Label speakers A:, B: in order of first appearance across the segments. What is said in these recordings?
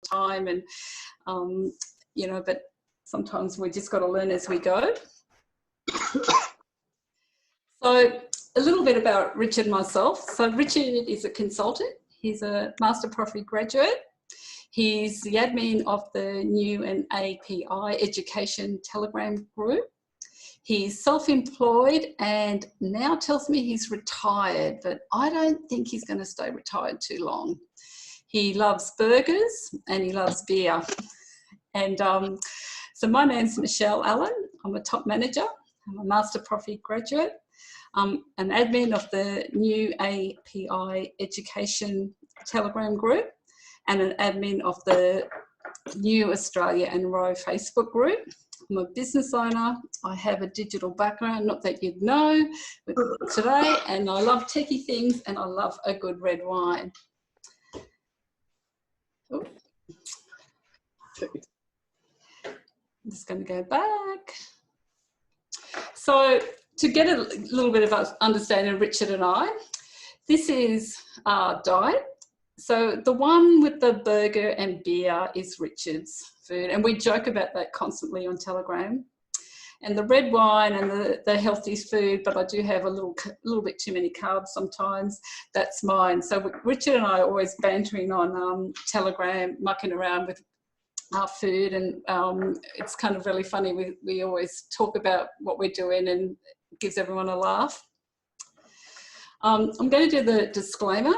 A: time, and you know, but sometimes we just got to learn as we go. So a little bit about Richard and myself. So Richard is a consultant. He's a Master Profi graduate. He's the admin of the NEEW and API Education Telegram group. He's self-employed and now tells me he's retired, but I don't think he's going to stay retired too long. He loves burgers and he loves beer. And so my name's Michelle Allen. I'm a top manager. I'm a Master Profi graduate. I'm an admin of the NEEW API Education Telegram group and an admin of the NEEW Australia and RoW Facebook group. I'm a business owner. I have a digital background, not that you'd know today, and I love techie things and I love a good red wine. Ooh. I'm just going to go back. So to get a little bit of understanding of Richard and I, this is our diet. So the one with the burger and beer is Richard's food, and we joke about that constantly on Telegram. And the red wine and the healthiest food, but I do have a little bit too many carbs sometimes, that's mine. So Richard and I are always bantering on Telegram, mucking around with our food, and it's kind of really funny. We always talk about what we're doing and it gives everyone a laugh. I'm going to do the disclaimer.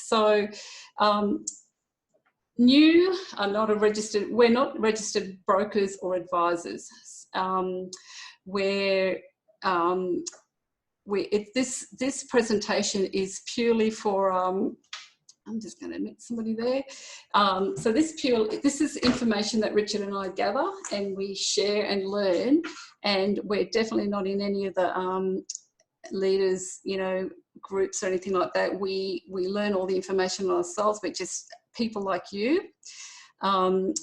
A: So NEEW are not we're not registered brokers or advisors. This presentation is purely for, I'm just going to meet somebody there. So this is information that Richard and I gather and we share and learn, and we're definitely not in any of the leaders, you know, groups or anything like that. We learn all the information ourselves, but just people like you. You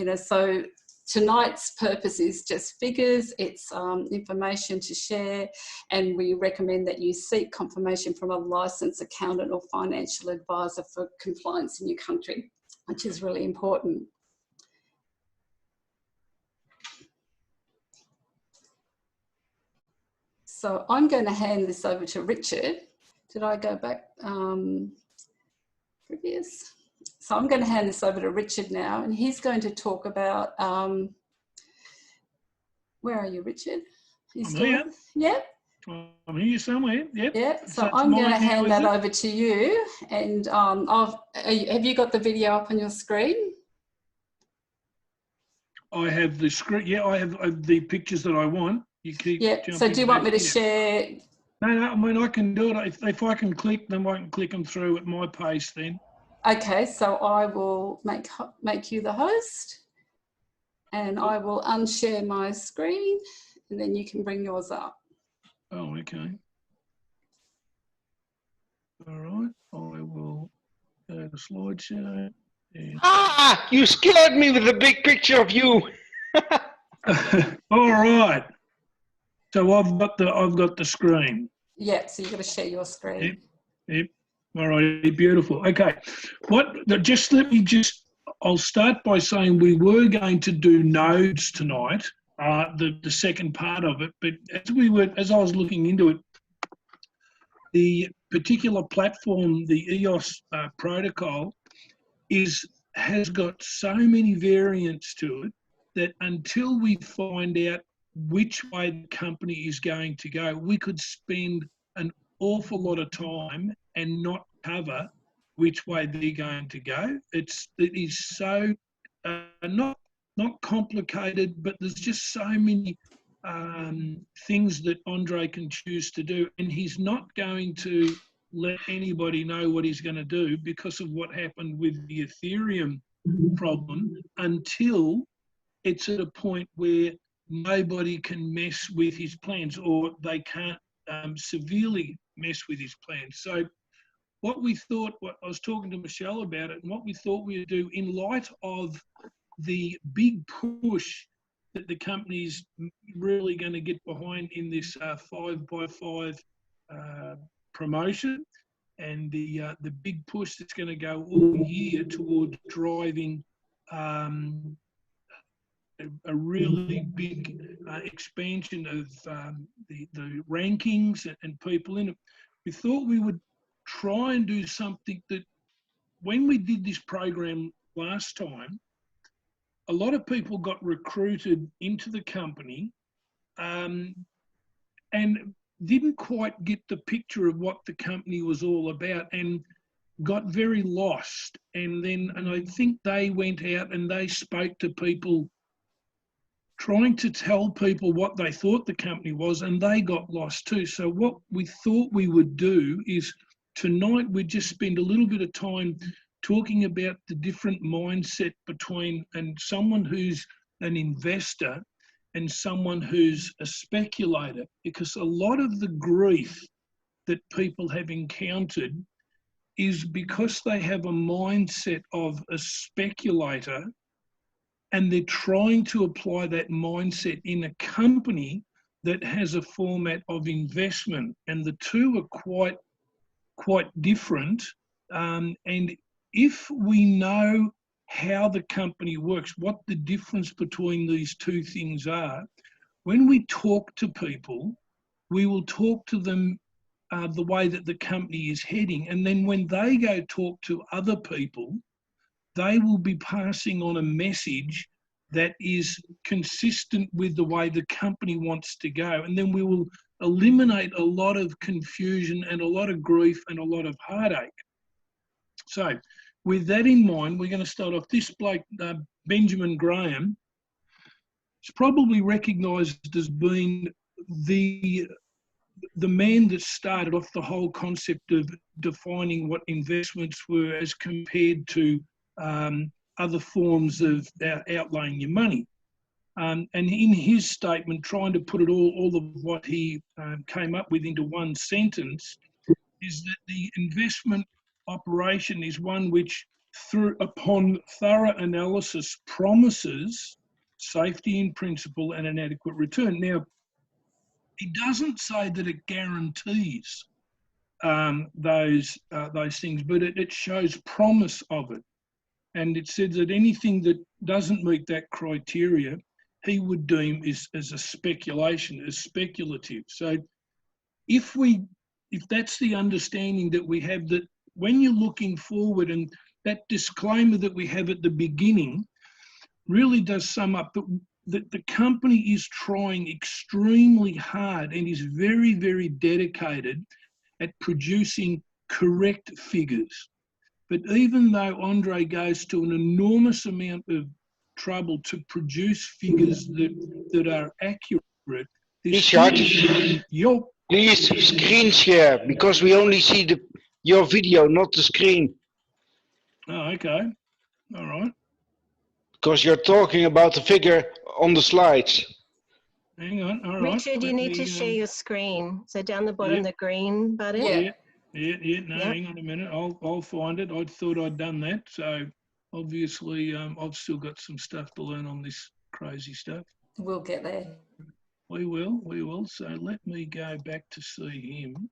A: know, so tonight's purpose is just figures. It's information to share, and we recommend that you seek confirmation from a licensed accountant or financial advisor for compliance in your country, which is really important. So I'm going to hand this over to Richard. Did I go back previous? So I'm going to hand this over to Richard now, and he's going to talk about, where are you, Richard?
B: I'm here.
A: Yeah?
B: I'm here somewhere, yep.
A: Yeah, so I'm going to hand that over to you, and have you got the video up on your screen?
B: I have the screen, yeah, I have the pictures that I want. You keep
A: so do you want me to share?
B: No, I mean, I can do it. If I can click them, I can click them through at my pace then.
A: Okay, so I will make you the host, and I will unshare my screen, and then you can bring yours up.
B: Oh, okay. All right, I will go to slideshow. And...
C: Ah, you scared me with the big picture of you.
B: All right. So I've got the screen.
A: Yeah, so you've got to share your screen.
B: Yep. All right, beautiful. Okay. I'll start by saying we were going to do nodes tonight, the second part of it, but as I was looking into it, the particular platform, the EOS protocol, has got so many variants to it that until we find out which way the company is going to go, we could spend an awful lot of time and not cover which way they're going to go. It is so not complicated, but there's just so many things that Andre can choose to do, and he's not going to let anybody know what he's going to do because of what happened with the Ethereum problem until it's at a point where nobody can mess with his plans, or they can't severely mess with his plans. So what I was talking to Michelle about it, and what we thought we would do in light of the big push that the company's really going to get behind in this 5x5 promotion, and the big push that's going to go all year towards driving a really big expansion of the rankings and people in it. We thought we would try and do something that, when we did this program last time, a lot of people got recruited into the company and didn't quite get the picture of what the company was all about and got very lost. And I think they went out and they spoke to people trying to tell people what they thought the company was, and they got lost too. So what we thought we would do is tonight we'd just spend a little bit of time talking about the different mindset between someone who's an investor and someone who's a speculator, because a lot of the grief that people have encountered is because they have a mindset of a speculator and they're trying to apply that mindset in a company that has a format of investment, and the two are quite different. And if we know how the company works, what the difference between these two things are, when we talk to people, we will talk to them the way that the company is heading. And then when they go talk to other people, they will be passing on a message that is consistent with the way the company wants to go. And then we will eliminate a lot of confusion and a lot of grief and a lot of heartache. So with that in mind, we're going to start off. This bloke, Benjamin Graham, is probably recognised as being the man that started off the whole concept of defining what investments were as compared to other forms of outlaying your money. And in his statement, trying to put it all of what he came up with into one sentence, is that the investment operation is one which, upon thorough analysis, promises safety in principle and an adequate return. Now, he doesn't say that it guarantees those things, but it shows promise of it. And it said that anything that doesn't meet that criteria, he would deem as a speculation, as speculative. So if that's the understanding that we have, that when you're looking forward, and that disclaimer that we have at the beginning really does sum up that the company is trying extremely hard and is very, very dedicated at producing correct figures. But even though Andre goes to an enormous amount of trouble to produce figures that are accurate,
C: Richard,
B: Yup.
C: please screen share, because we only see your video, not the screen.
B: Oh, okay. All right.
C: Because you're talking about the figure on the slides.
B: Hang on. All right.
D: Richard, you need to share your screen. So down the bottom, the green button.
A: Yeah.
B: No, hang on a minute. I'll find it. I thought I'd done that. So obviously I've still got some stuff to learn on this crazy stuff.
A: We'll get there.
B: We will. So let me go back to see him.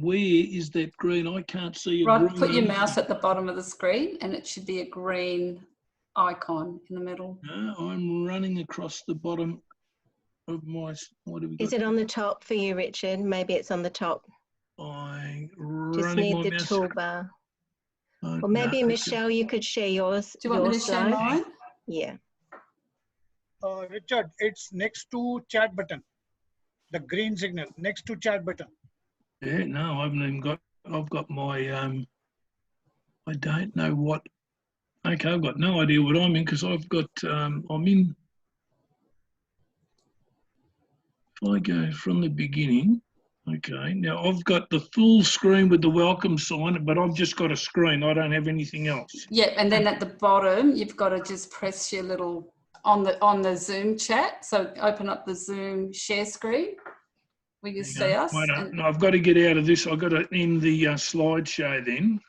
B: Where is that green? I can't see it.
A: Right, put your mouse at the bottom of the screen and it should be a green icon in the middle.
B: No, I'm running across the bottom of my... What have we got?
D: Is it on the top for you, Richard? Maybe it's on the top. Just need the toolbar. Or maybe, no, Michelle, you could share yours.
A: Do you want me to share mine?
D: Yeah.
E: Richard, it's next to chat button. The green signal, next to chat button.
B: Yeah, no, I haven't even got... I've got my... I don't know what... Okay, I've got no idea what I'm in, because I've got... I'm in... If I go from the beginning... Okay, now I've got the full screen with the welcome sign, but I've just got a screen. I don't have anything else.
A: Yeah, and then at the bottom, you've got to just press your little on the Zoom chat. So open up the Zoom share screen where you see us.
B: No, I've got to get out of this. I've got to end the slideshow then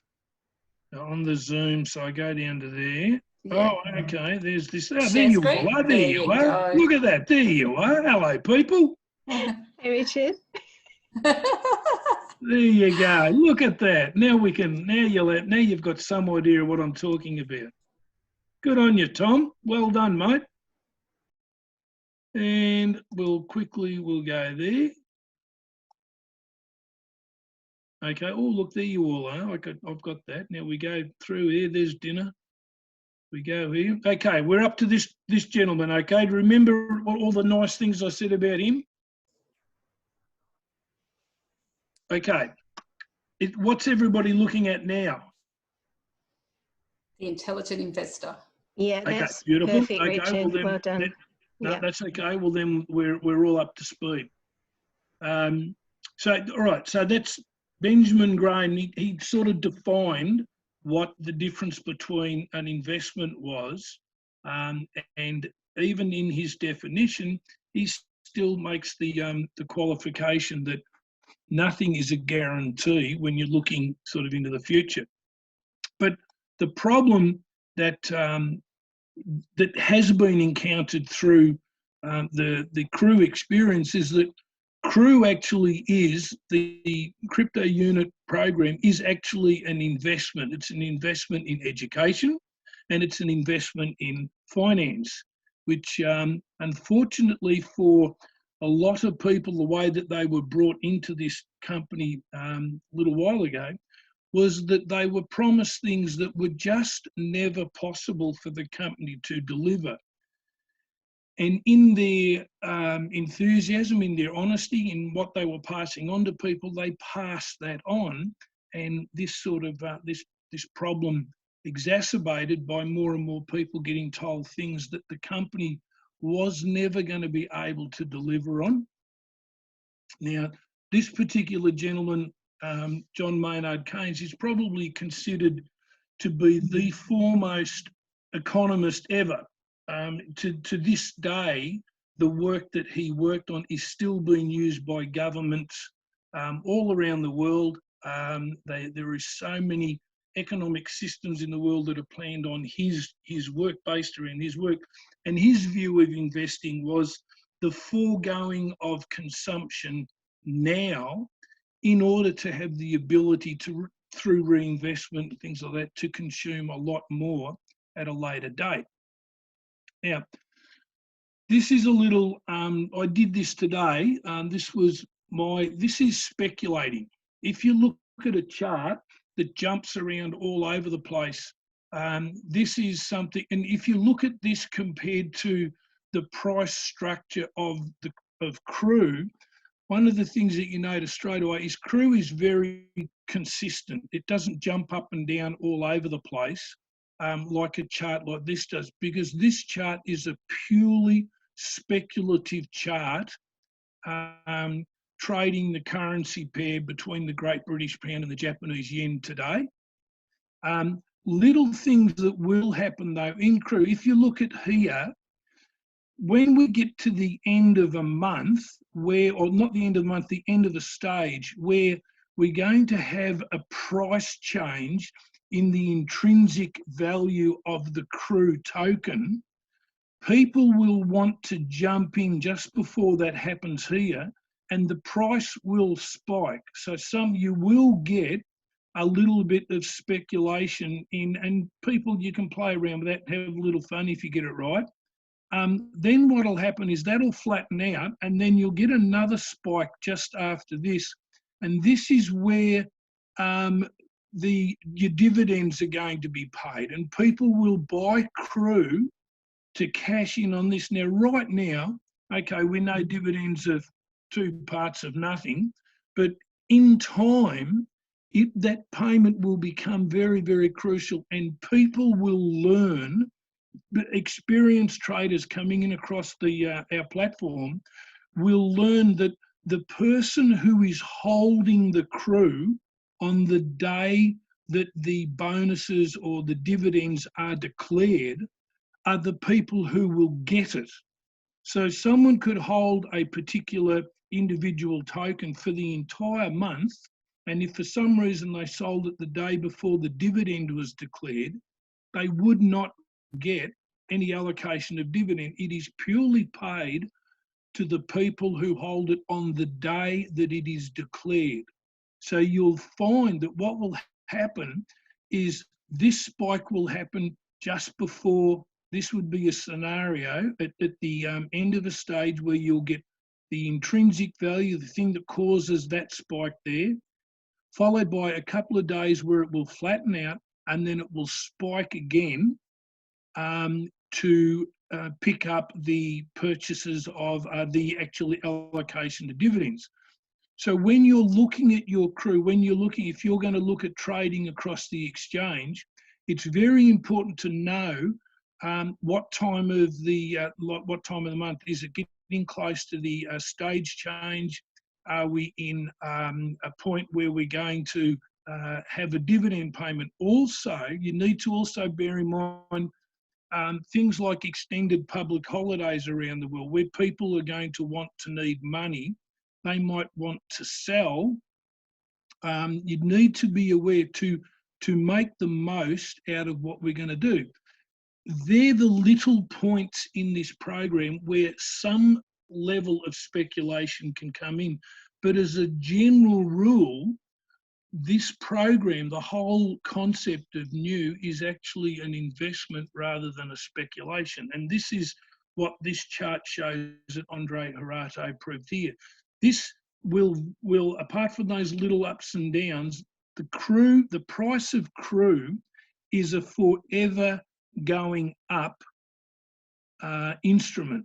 B: on the Zoom. So I go down to there. Yeah. Oh, okay. There's this. Oh, there you are. There you are. Look at that. There you are. Hello, people.
D: Hey, Richard.
B: There you go. Look at that. Now we can. Now you've got some idea of what I'm talking about. Good on you, Tom. Well done, mate. And we'll go there. Okay. Oh, look, there you all are. I've got that. Now we go through here. There's dinner. We go here. Okay, we're up to this gentleman. Okay, remember all the nice things I said about him? Okay. What's everybody looking at now?
A: The intelligent investor.
D: Yeah,
B: Okay,
D: that's
B: beautiful.
D: perfect,
B: Okay,
D: Richard. Well done.
B: No,
D: Yeah.
B: that's okay. Well, then we're all up to speed. So, all right. So that's Benjamin Graham. He sort of defined what the difference between an investment was, and even in his definition, he still makes the qualification that nothing is a guarantee when you're looking sort of into the future. But the problem that that has been encountered through the CREW experience is that CREW actually is, the crypto unit program is actually an investment. It's an investment in education and it's an investment in finance, which unfortunately for a lot of people, the way that they were brought into this company a little while ago was that they were promised things that were just never possible for the company to deliver. And in their enthusiasm, in their honesty, in what they were passing on to people, they passed that on. And this sort of this problem exacerbated by more and more people getting told things that the company was never going to be able to deliver on. Now, this particular gentleman, John Maynard Keynes, is probably considered to be the foremost economist ever. To this day, the work that he worked on is still being used by governments all around the world. There is so many economic systems in the world that are planned on his work, based around his work. And his view of investing was the foregoing of consumption now in order to have the ability to, through reinvestment, things like that, to consume a lot more at a later date. Now, this is a little, I did this today. This is speculating. If you look at a chart that jumps around all over the place, this is something, and if you look at this compared to the price structure of CREW, one of the things that you notice straight away is CREW is very consistent. It doesn't jump up and down all over the place like a chart like this does, because this chart is a purely speculative chart trading the currency pair between the Great British Pound and the Japanese Yen today. Little things that will happen though in CREW, if you look at here, when we get to the end of a month, or not the end of the month, the end of the stage, where we're going to have a price change in the intrinsic value of the CREW token, people will want to jump in just before that happens here, and the price will spike. So you will get a little bit of speculation in, and people, you can play around with that, have a little fun if you get it right. Then what will happen is that'll flatten out, and then you'll get another spike just after this. And this is where your dividends are going to be paid, and people will buy CREW to cash in on this. Now, right now, okay, we know dividends are 2 parts of nothing, but in time, that payment will become very, very crucial, and people will learn. Experienced traders coming in across our platform will learn that the person who is holding the CREW on the day that the bonuses or the dividends are declared are the people who will get it. So someone could hold a particular individual token for the entire month, and if for some reason they sold it the day before the dividend was declared, they would not get any allocation of dividend. It is purely paid to the people who hold it on the day that it is declared. So you'll find that what will happen is this spike will happen just before, this would be a scenario at the end of a stage where you'll get the intrinsic value, the thing that causes that spike there, followed by a couple of days where it will flatten out, and then it will spike again to pick up the purchases of the actual allocation to dividends. So when you're looking at your crew, if you're going to look at trading across the exchange, it's very important to know what time of the month is it. Getting close to the stage change? Are we in a point where we're going to have a dividend payment? Also, you need to also bear in mind things like extended public holidays around the world, where people are going to need money. They might want to sell. You'd need to be aware to make the most out of what we're going to do. They're the little points in this program where some level of speculation can come in. But as a general rule, this program, the whole concept of NEEW, is actually an investment rather than a speculation. And this is what this chart shows that Andre Harato proved here. This will, apart from those little ups and downs, the price of crew is a forever going up instrument.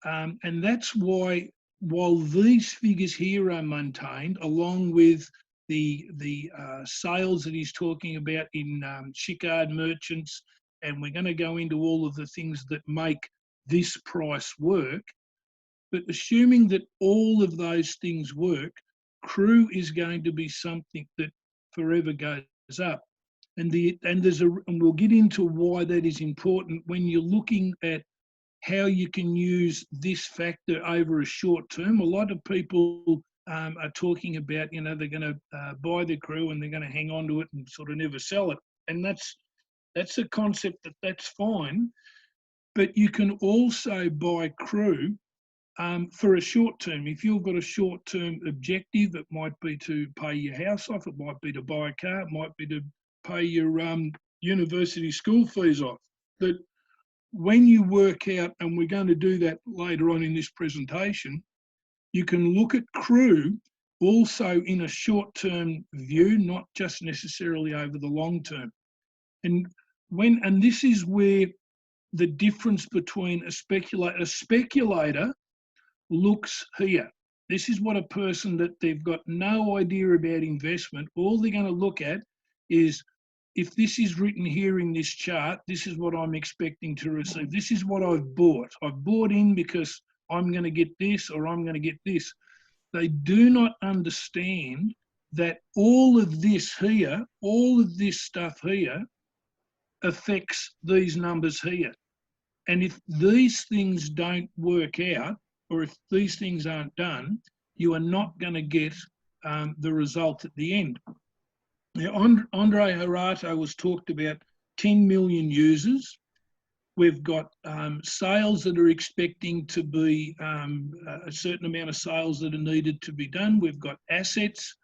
B: And that's why, while these figures here are maintained, along with the sales that he's talking about in Shikard merchants, and we're going to go into all of the things that make this price work, but assuming that all of those things work, crew is going to be something that forever goes up. And we'll get into why that is important when you're looking at how you can use this factor over a short term. A lot of people are talking about, they're going to buy the crew and they're going to hang on to it and sort of never sell it. And that's a concept that's fine. But you can also buy crew for a short term. If you've got a short term objective, it might be to pay your house off, it might be to buy a car, it might be to pay your university school fees off. But when you work out, and we're going to do that later on in this presentation, you can look at crew also in a short-term view, not just necessarily over the long term. And this is where the difference between a speculator looks here. This is what a person that they've got no idea about investment, all they're going to look at is, if this is written here in this chart, this is what I'm expecting to receive. This is what I've bought. I've bought in because I'm going to get this or I'm going to get this. They do not understand that all of this here, all of this stuff here, affects these numbers here. And if these things don't work out, or if these things aren't done, you are not going to get the result at the end. Now, Andre Harato was talked about 10 million users. We've got sales that are expecting to be a certain amount of sales that are needed to be done. We've got assets.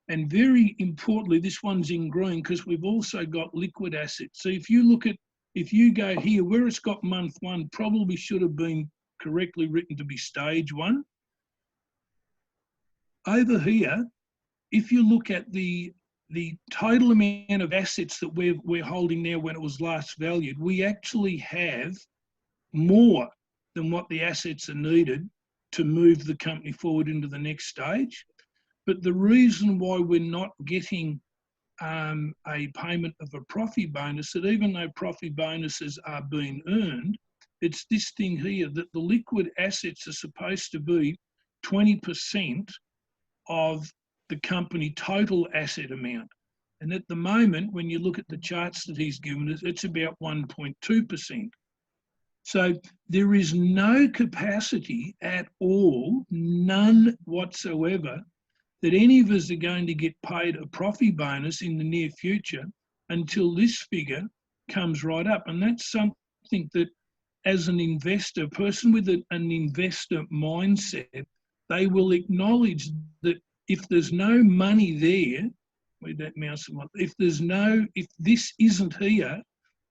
B: And very importantly, this one's in green because we've also got liquid assets. So if you go here, where it's got month one, probably should have been correctly written to be stage one. Over here, if you look at the total amount of assets that we're holding now when it was last valued, we actually have more than what the assets are needed to move the company forward into the next stage. But the reason why we're not getting a payment of a profit bonus, that even though profit bonuses are being earned, it's this thing here that the liquid assets are supposed to be 20% of the company total asset amount. And at the moment, when you look at the charts that he's given us, it's about 1.2%. So there is no capacity at all, none whatsoever, that any of us are going to get paid a profit bonus in the near future until this figure comes right up. And that's something that, as an investor, a person with an investor mindset, they will acknowledge that if there's no money there, where'd that mouse, if this isn't here,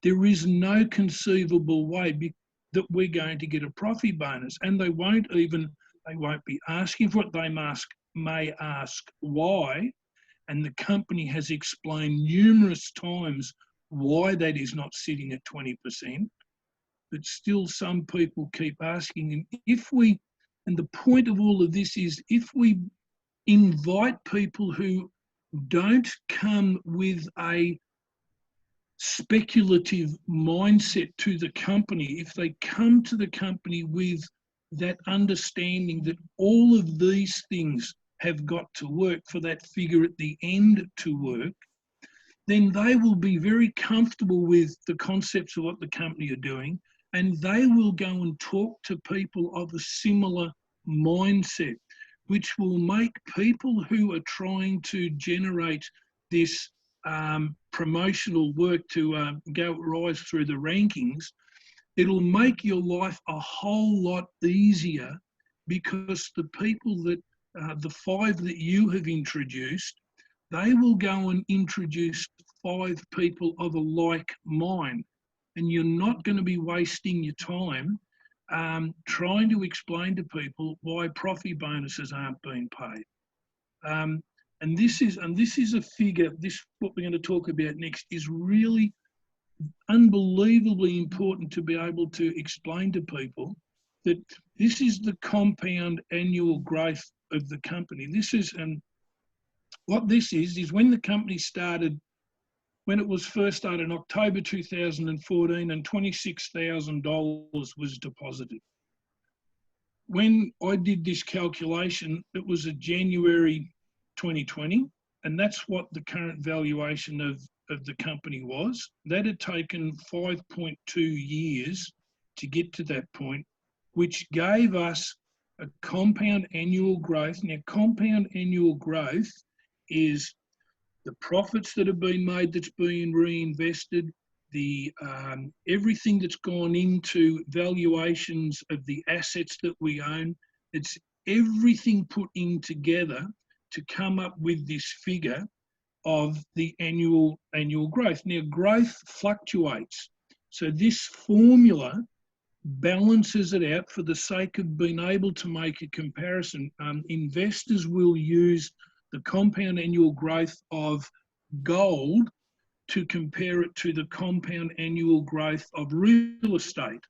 B: there is no conceivable way that we're going to get a profit bonus. And they won't be asking for it. They may ask why. And the company has explained numerous times why that is not sitting at 20%. But still some people keep asking. And and the point of all of this is, if we invite people who don't come with a speculative mindset to the company, if they come to the company with that understanding that all of these things have got to work for that figure at the end to work, then they will be very comfortable with the concepts of what the company are doing, and they will go and talk to people of a similar mindset, which will make people who are trying to generate this promotional work to rise through the rankings, it'll make your life a whole lot easier, because the people that, the 5 that you have introduced, they will go and introduce 5 people of a like mind. And you're not going to be wasting your time trying to explain to people why profit bonuses aren't being paid. And this is a figure, what we're going to talk about next, is really unbelievably important to be able to explain to people that this is the compound annual growth of the company. What this is when the company started, when it was first started in October 2014, and $26,000 was deposited. When I did this calculation, it was a January 2020, and that's what the current valuation of the company was. That had taken 5.2 years to get to that point, which gave us a compound annual growth. Now, compound annual growth is the profits that have been made that's being reinvested, the everything that's gone into valuations of the assets that we own. It's everything put in together to come up with this figure of the annual growth. Now, growth fluctuates, so this formula balances it out for the sake of being able to make a comparison. Investors will use the compound annual growth of gold to compare it to the compound annual growth of real estate.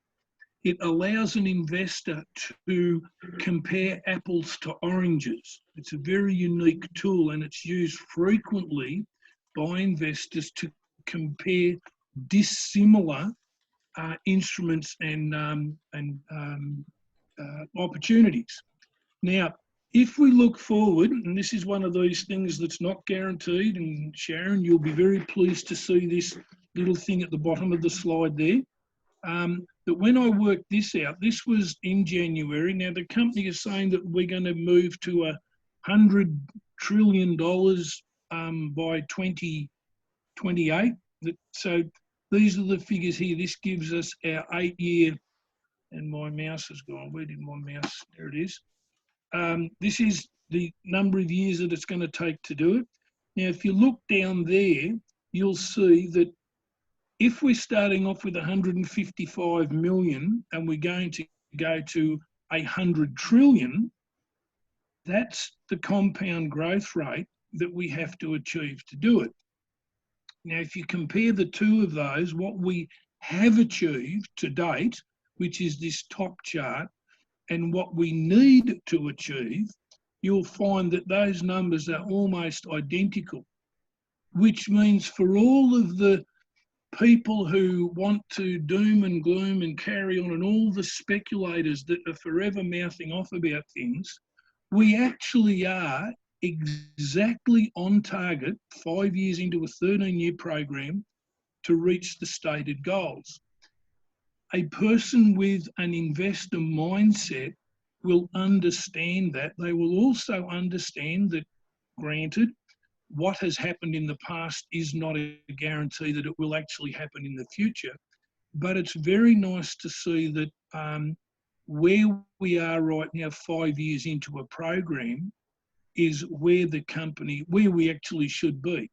B: It allows an investor to compare apples to oranges. It's a very unique tool, and it's used frequently by investors to compare dissimilar instruments and opportunities. Now, if we look forward, and this is one of these things that's not guaranteed, and Sharon, you'll be very pleased to see this little thing at the bottom of the slide there, that when I worked this out, this was in January. Now, the company is saying that we're going to move to $100 trillion by 2028. So these are the figures here. This gives us our 8-year, and my mouse has gone. Where did my mouse? There it is. This is the number of years that it's going to take to do it. Now, if you look down there, you'll see that if we're starting off with 155 million and we're going to go to 100 trillion, that's the compound growth rate that we have to achieve to do it. Now, if you compare the two of those, what we have achieved to date, which is this top chart, and what we need to achieve, you'll find that those numbers are almost identical, which means for all of the people who want to doom and gloom and carry on, and all the speculators that are forever mouthing off about things, we actually are exactly on target 5 years into a 13-year program to reach the stated goals. A person with an investor mindset will understand that. They will also understand that, granted, what has happened in the past is not a guarantee that it will actually happen in the future, but it's very nice to see that where we are right now, 5 years into a program, is where we actually should be.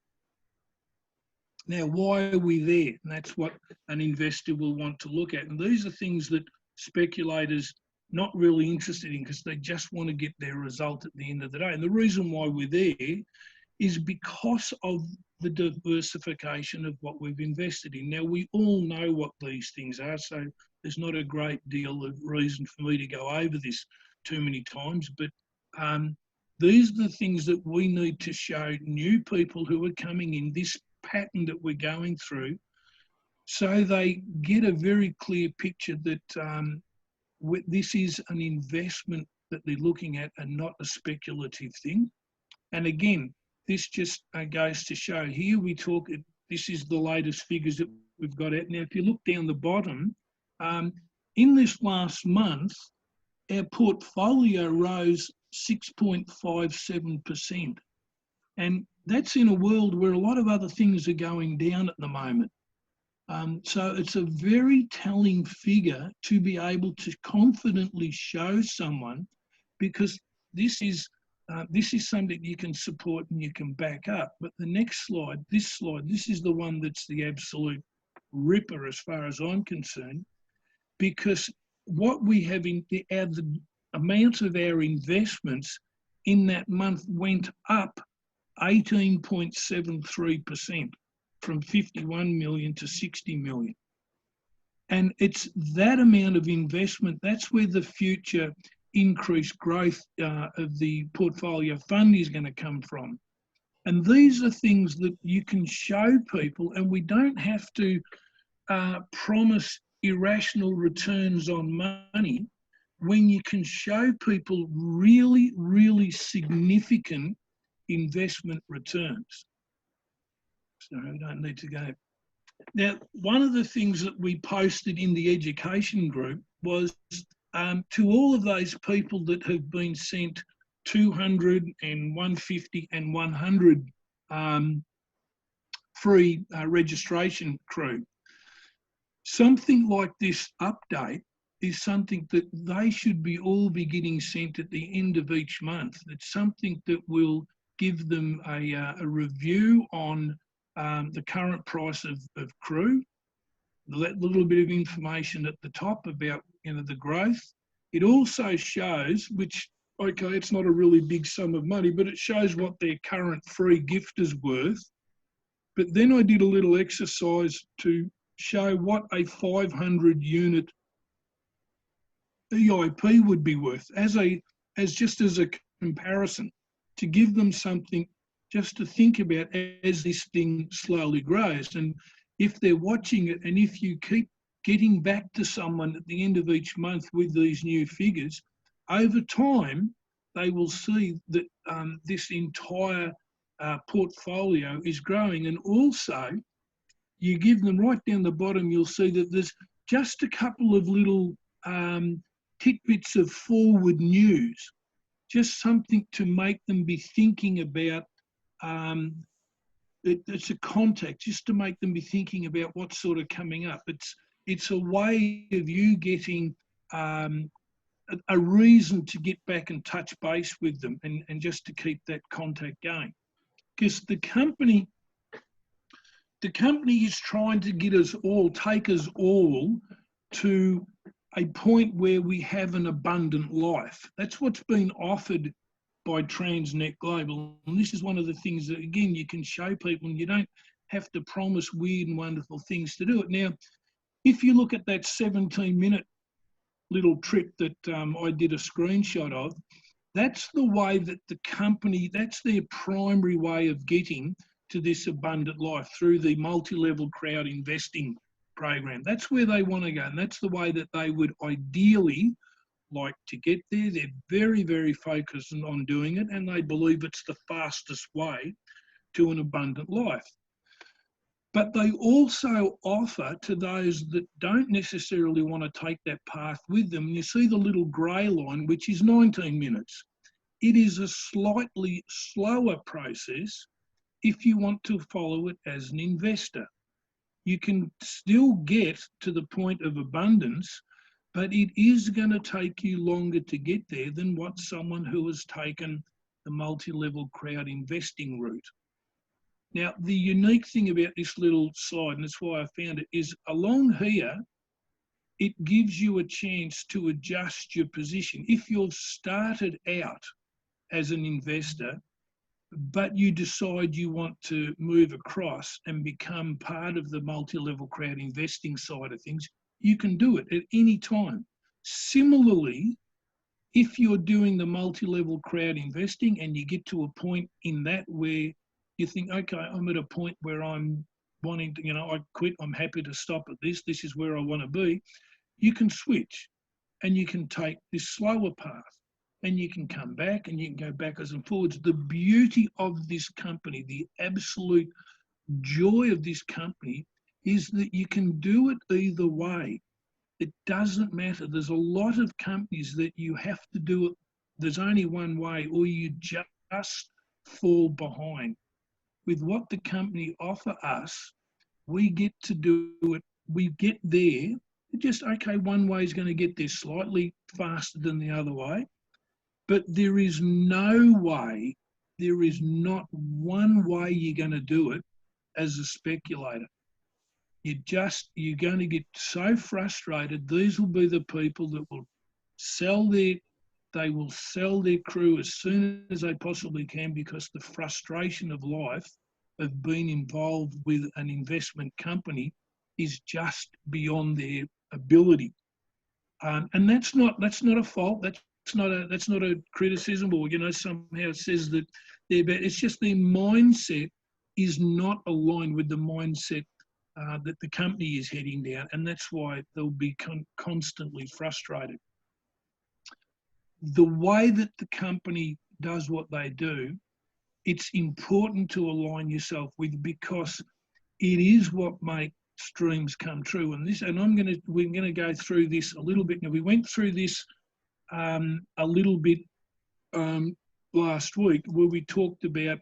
B: Now, why are we there? And that's what an investor will want to look at. And these are things that speculators not really interested in, because they just want to get their result at the end of the day. And the reason why we're there is because of the diversification of what we've invested in. Now, we all know what these things are, so there's not a great deal of reason for me to go over this too many times, but these are the things that we need to show new people who are coming in, this pattern that we're going through, so they get a very clear picture that this is an investment that they're looking at and not a speculative thing. And again, this just goes to show here this is the latest figures that we've got out. Now, if you look down the bottom, in this last month, our portfolio rose 6.57%. And that's in a world where a lot of other things are going down at the moment. So it's a very telling figure to be able to confidently show someone, because this is something you can support and you can back up. But the next slide, this is the one that's the absolute ripper as far as I'm concerned, because what we have the amount of our investments in that month went up 18.73%, from 51 million to 60 million. And it's that amount of investment, that's where the future increased growth of the portfolio fund is going to come from. And these are things that you can show people, and we don't have to promise irrational returns on money when you can show people really, really significant investment returns. So we don't need to go. Now, one of the things that we posted in the education group was to all of those people that have been sent 200 and 150 and 100 free registration crew. Something like this update is something that they should all be getting sent at the end of each month. It's something that will give them a review on the current price of crew, that little bit of information at the top about the growth. It also shows, which, okay, it's not a really big sum of money, but it shows what their current free gift is worth. But then I did a little exercise to show what a 500 unit EIP would be worth as just as a comparison, to give them something just to think about as this thing slowly grows. And if they're watching it, and if you keep getting back to someone at the end of each month with these new figures, over time, they will see that this entire portfolio is growing. And also, you give them right down the bottom, you'll see that there's just a couple of little tidbits of forward news, just something to make them be thinking about. It's a contact, just to make them be thinking about what's sort of coming up. It's a way of you getting a reason to get back and touch base with them, and just to keep that contact going. Because the company is trying to get us all, take us all to a point where we have an abundant life. That's what's been offered by Transnet Global. And this is one of the things that, again, you can show people, and you don't have to promise weird and wonderful things to do it. Now, if you look at that 17-minute little trip that I did a screenshot of, that's the way that the company, that's their primary way of getting to this abundant life, through the multi-level crowd investing program. That's where they want to go, and that's the way that they would ideally like to get there. They're very, very focused on doing it, and they believe it's the fastest way to an abundant life. But they also offer to those that don't necessarily want to take that path with them. You see the little grey line, which is 19 minutes. It is a slightly slower process if you want to follow it as an investor. You can still get to the point of abundance, but it is going to take you longer to get there than what someone who has taken the multi-level crowd investing route. Now, the unique thing about this little slide, and that's why I found it, is along here, it gives you a chance to adjust your position. If you've started out as an investor, but you decide you want to move across and become part of the multi-level crowd investing side of things, you can do it at any time. Similarly, if you're doing the multi-level crowd investing and you get to a point in that where you think, okay, I'm at a point where I'm wanting to, I quit, I'm happy to stop at this is where I want to be, you can switch and you can take this slower path and you can come back and you can go backwards and forwards. The beauty of this company, the absolute joy of this company is that you can do it either way. It doesn't matter. There's a lot of companies that you have to do it. There's only one way, or you just fall behind. With what the company offer us, we get to do it. We get there. Just, okay, one way is going to get there slightly faster than the other way. But there is no way, there is not one way you're going to do it as a speculator. You're going to get so frustrated. These will be the people that will sell their crew as soon as they possibly can, because the frustration of life of being involved with an investment company is just beyond their ability. And that's not a fault. That's not a criticism, or somehow says that they're bad. It's just their mindset is not aligned with the mindset that the company is heading down, and that's why they'll be constantly frustrated. The way that the company does what they do, it's important to align yourself with, because it is what makes dreams come true. And we're gonna go through this a little bit. Now, we went through this a little bit last week, where we talked about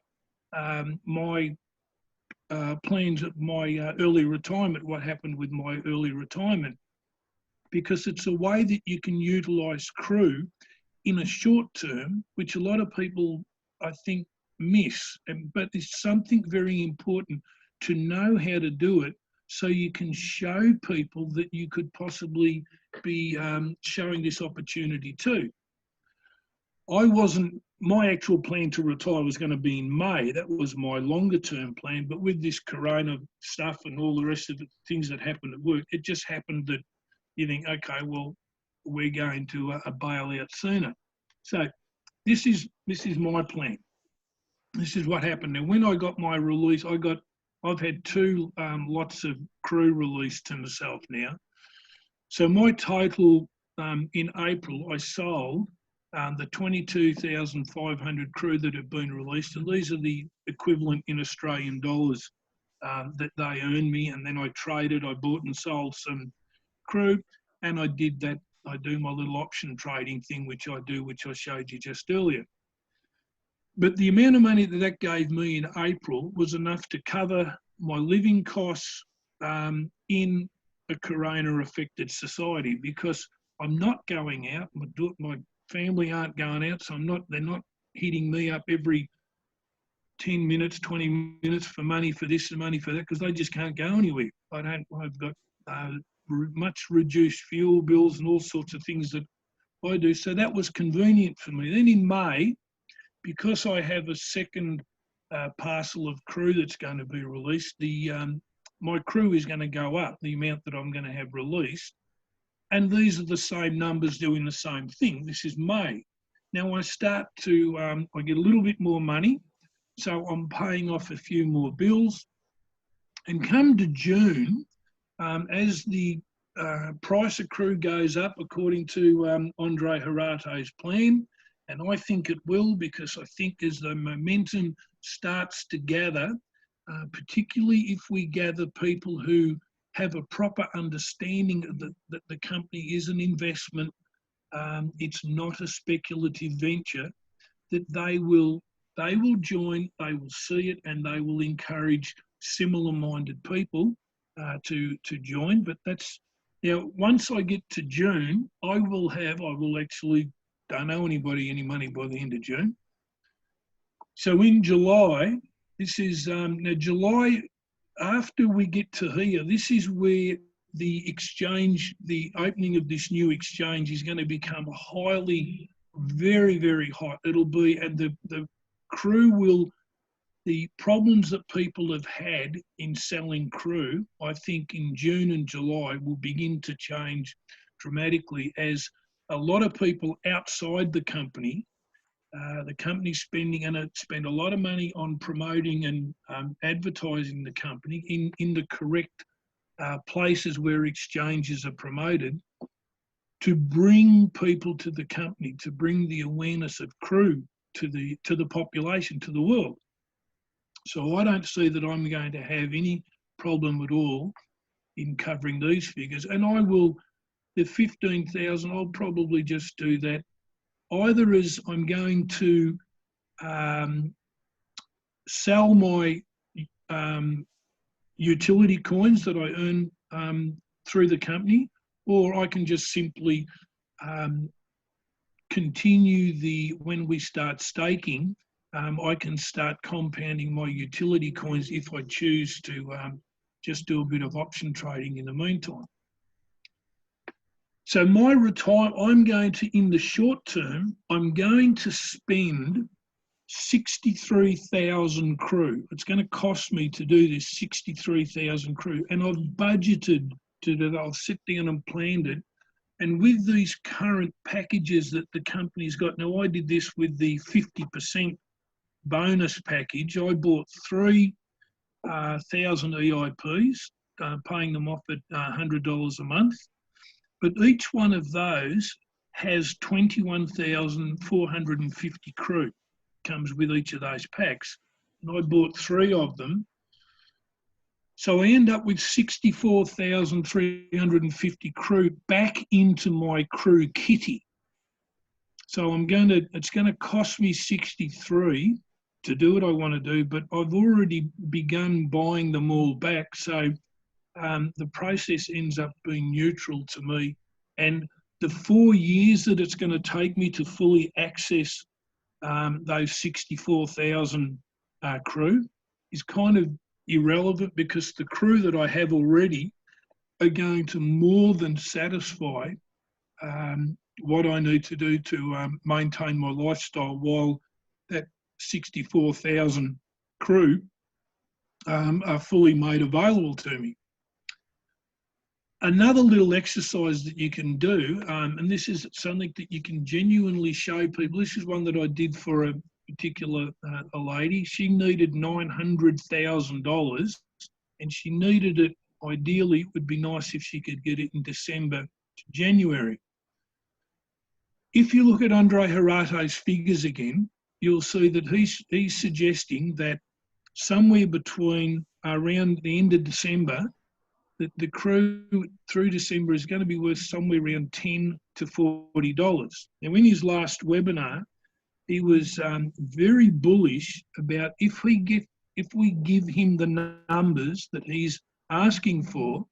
B: my plans at my early retirement, what happened with my early retirement, because it's a way that you can utilise crew in a short term, which a lot of people, I think, miss. But it's something very important to know how to do it, so you can show people that you could possibly be showing this opportunity to. My actual plan to retire was going to be in May. That was my longer term plan. But with this corona stuff and all the rest of the things that happened at work, it just happened that you think, okay, well, we're going to bail out sooner. So this is my plan. This is what happened. Now, when I got my release, I've had two lots of crew released to myself now. So my total in April, I sold the 22,500 crew that have been released, and these are the equivalent in Australian dollars that they earn me. And then I traded, I bought and sold some crew, and I did that. I do my little option trading thing, which I showed you just earlier. But the amount of money that gave me in April was enough to cover my living costs in a corona-affected society, because I'm not going out. My family aren't going out, so they're not hitting me up every 10 minutes, 20 minutes for money for this and money for that, because they just can't go anywhere. I've got much reduced fuel bills and all sorts of things that I do. So that was convenient for me. Then in May, because I have a second parcel of crew that's going to be released, my crew is going to go up, the amount that I'm going to have released. And these are the same numbers doing the same thing. This is May. Now I start to, I get a little bit more money, so I'm paying off a few more bills. And come to June, as the price of crew goes up according to Andre Harate's plan, and I think it will, because I think as the momentum starts to gather, particularly if we gather people who have a proper understanding that the company is an investment, it's not a speculative venture, that they will join, they will see it, and they will encourage similar-minded people to join. But that's, now, once I get to June, I will actually, don't owe anybody any money by the end of June. So in July, this is now July, after we get to here, this is where the exchange, the opening of this new exchange is going to become highly, very, very hot. It'll be, and the crew will, the problems that people have had in selling crew, I think in June and July will begin to change dramatically, as a lot of people outside the company's spending, and it spend a lot of money on promoting and advertising the company in the correct places where exchanges are promoted, to bring people to the company, to bring the awareness of crew to the population, to the world. So I don't see that I'm going to have any problem at all in covering these figures. And I will, the 15,000, I'll probably just do that either as I'm going to sell my utility coins that I earn through the company, or I can just simply continue when we start staking, I can start compounding my utility coins if I choose to just do a bit of option trading in the meantime. So my I'm going to, in the short term, I'm going to spend 63,000 crew. It's going to cost me to do this, 63,000 crew. And I've budgeted to do that. I've sit down and planned it. And with these current packages that the company's got, now I did this with the 50% bonus package. I bought 3,000 EIPs, paying them off at $100 a month. But each one of those has 21,450 crew. Comes with each of those packs. And I bought 3 of them. So I end up with 64,350 crew back into my crew kitty. So it's going to cost me 63 to do what I want to do, but I've already begun buying them all back. So the process ends up being neutral to me. And the 4 years that it's going to take me to fully access those 64,000 crew is kind of irrelevant, because the crew that I have already are going to more than satisfy what I need to do to maintain my lifestyle, while that 64,000 crew are fully made available to me. Another little exercise that you can do, and this is something that you can genuinely show people. This is one that I did for a particular a lady. She needed $900,000, and she needed it, ideally, it would be nice if she could get it in December to January. If you look at Andre Harato's figures again, you'll see that he's suggesting that somewhere between around the end of December, that the crew through December is going to be worth somewhere around $10 to $40. Now, in his last webinar, he was very bullish about if we give him the numbers that he's asking for,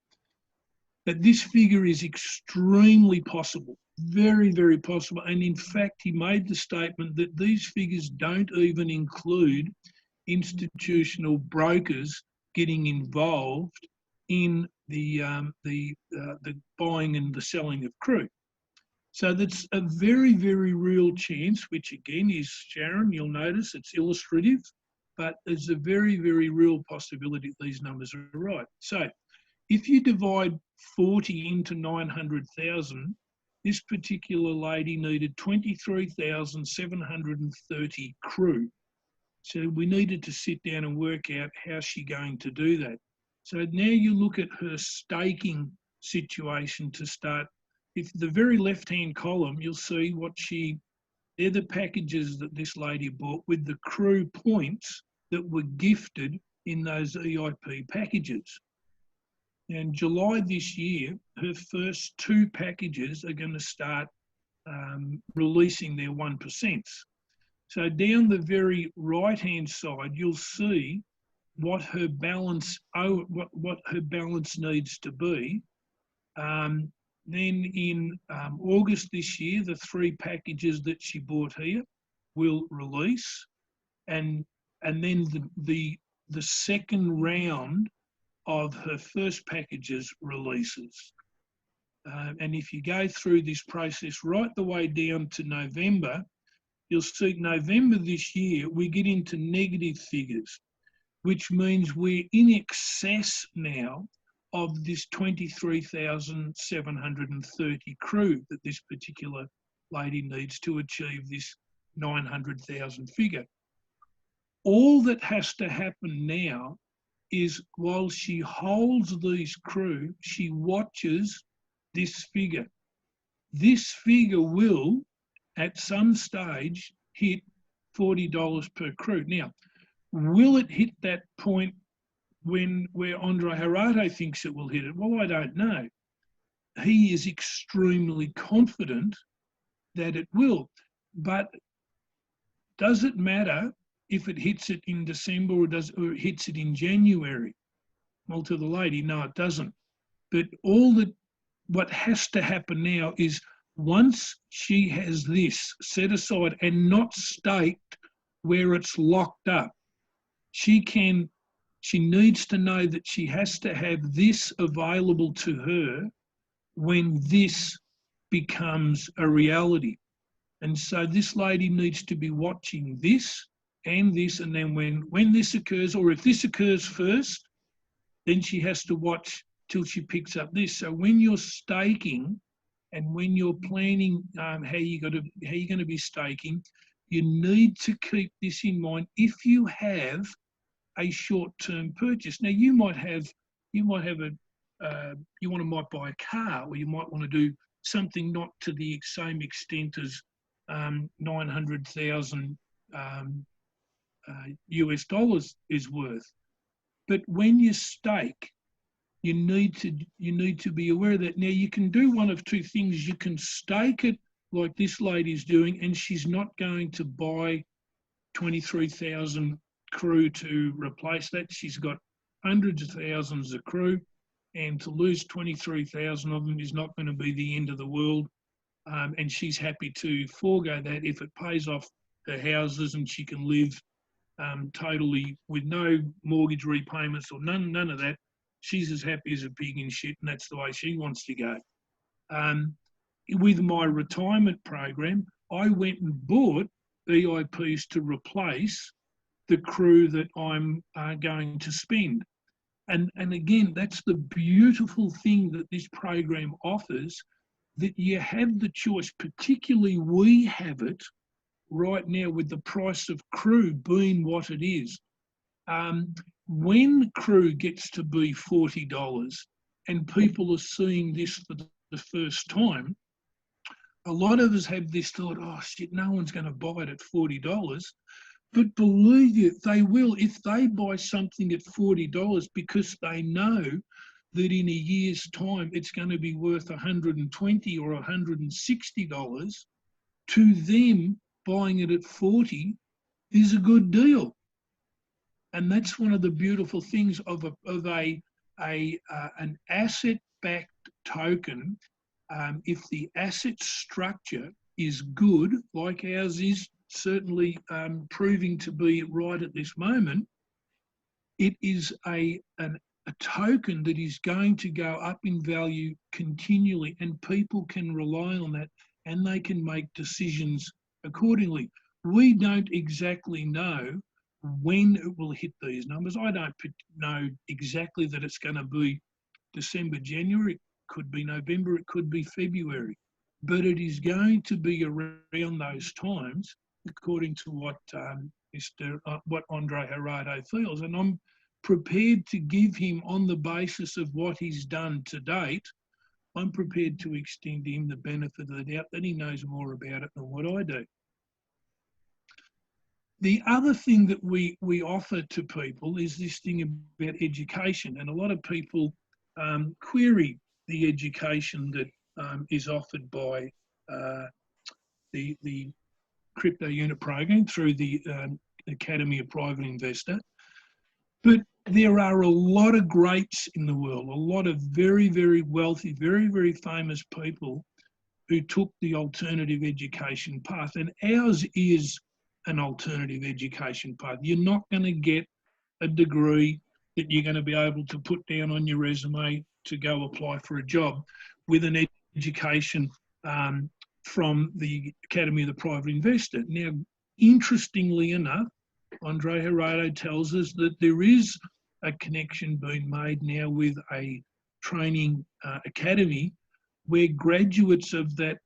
B: that this figure is extremely possible, very, very possible. And in fact, he made the statement that these figures don't even include institutional brokers getting involved in the buying and the selling of crew. So that's a very, very real chance, which again is, Sharon, you'll notice it's illustrative, but there's a very, very real possibility that these numbers are right. So if you divide 40 into 900,000, this particular lady needed 23,730 crew. So we needed to sit down and work out how's she going to do that. So now you look at her staking situation to start. If the very left-hand column, you'll see they're the packages that this lady bought with the crew points that were gifted in those EIP packages. In July this year, her first 2 packages are going to start releasing their 1%. So down the very right-hand side, you'll see what her balance needs to be. Then in August this year, the 3 packages that she bought here will release. and then the second round of her first packages releases. And if you go through this process right the way down to November, you'll see November this year, we get into negative figures, which means we're in excess now of this 23,730 crew that this particular lady needs to achieve this 900,000 figure. All that has to happen now is while she holds these crew, she watches this figure. This figure will, at some stage, hit $40 per crew. Now, will it hit that point where Andre Gerardo thinks it will hit it? Well, I don't know. He is extremely confident that it will. But does it matter if it hits it in December or it hits it in January? Well, to the lady, no, it doesn't. But what has to happen now is once she has this set aside and not staked where it's locked up, she needs to know that she has to have this available to her when this becomes a reality. And so this lady needs to be watching this, and then when this occurs, or if this occurs first, then she has to watch till she picks up this. So when you're staking and when you're planning how you're going to be staking, you need to keep this in mind if you have a short-term purchase. Now you might buy a car, or you might want to do something not to the same extent as 900,000 US dollars is worth. But when you stake, you need to be aware of that. Now you can do one of two things. You can stake it like this lady's doing, and she's not going to buy 23,000 crew to replace that. She's got hundreds of thousands of crew, and to lose 23,000 of them is not going to be the end of the world. And she's happy to forego that if it pays off her houses and she can live totally with no mortgage repayments or none of that. She's as happy as a pig in shit, and that's the way she wants to go. With my retirement program, I went and bought EIPs to replace the crew that I'm going to spend. And again, that's the beautiful thing that this program offers, that you have the choice, particularly we have it right now with the price of crew being what it is. When crew gets to be $40 and people are seeing this for the first time, a lot of us have this thought, oh shit, no one's going to buy it at $40. But believe you, they will if they buy something at $40 because they know that in a year's time it's going to be worth $120 or $160. To them, buying it at 40 is a good deal. And that's one of the beautiful things of an asset-backed token. If the asset structure is good, like ours is certainly proving to be right at this moment, it is a token that is going to go up in value continually, and people can rely on that and they can make decisions accordingly. We don't exactly know when it will hit these numbers. I don't know exactly that it's going to be December, January. It could be November, it could be February, but it is going to be around those times, according to what Andre Gerardo feels. And I'm prepared to give him, on the basis of what he's done to date, I'm prepared to extend him the benefit of the doubt that he knows more about it than what I do. The other thing that we offer to people is this thing about education, and a lot of people query the education that is offered by the crypto unit program through the Academy of Private Investor. But there are a lot of greats in the world, a lot of very, very wealthy, very, very famous people who took the alternative education path. And ours is an alternative education path. You're not going to get a degree that you're going to be able to put down on your resume to go apply for a job with an education from the Academy of the Private Investor. Now, interestingly enough, Andre Gerardo tells us that there is a connection being made now with a training academy where graduates of that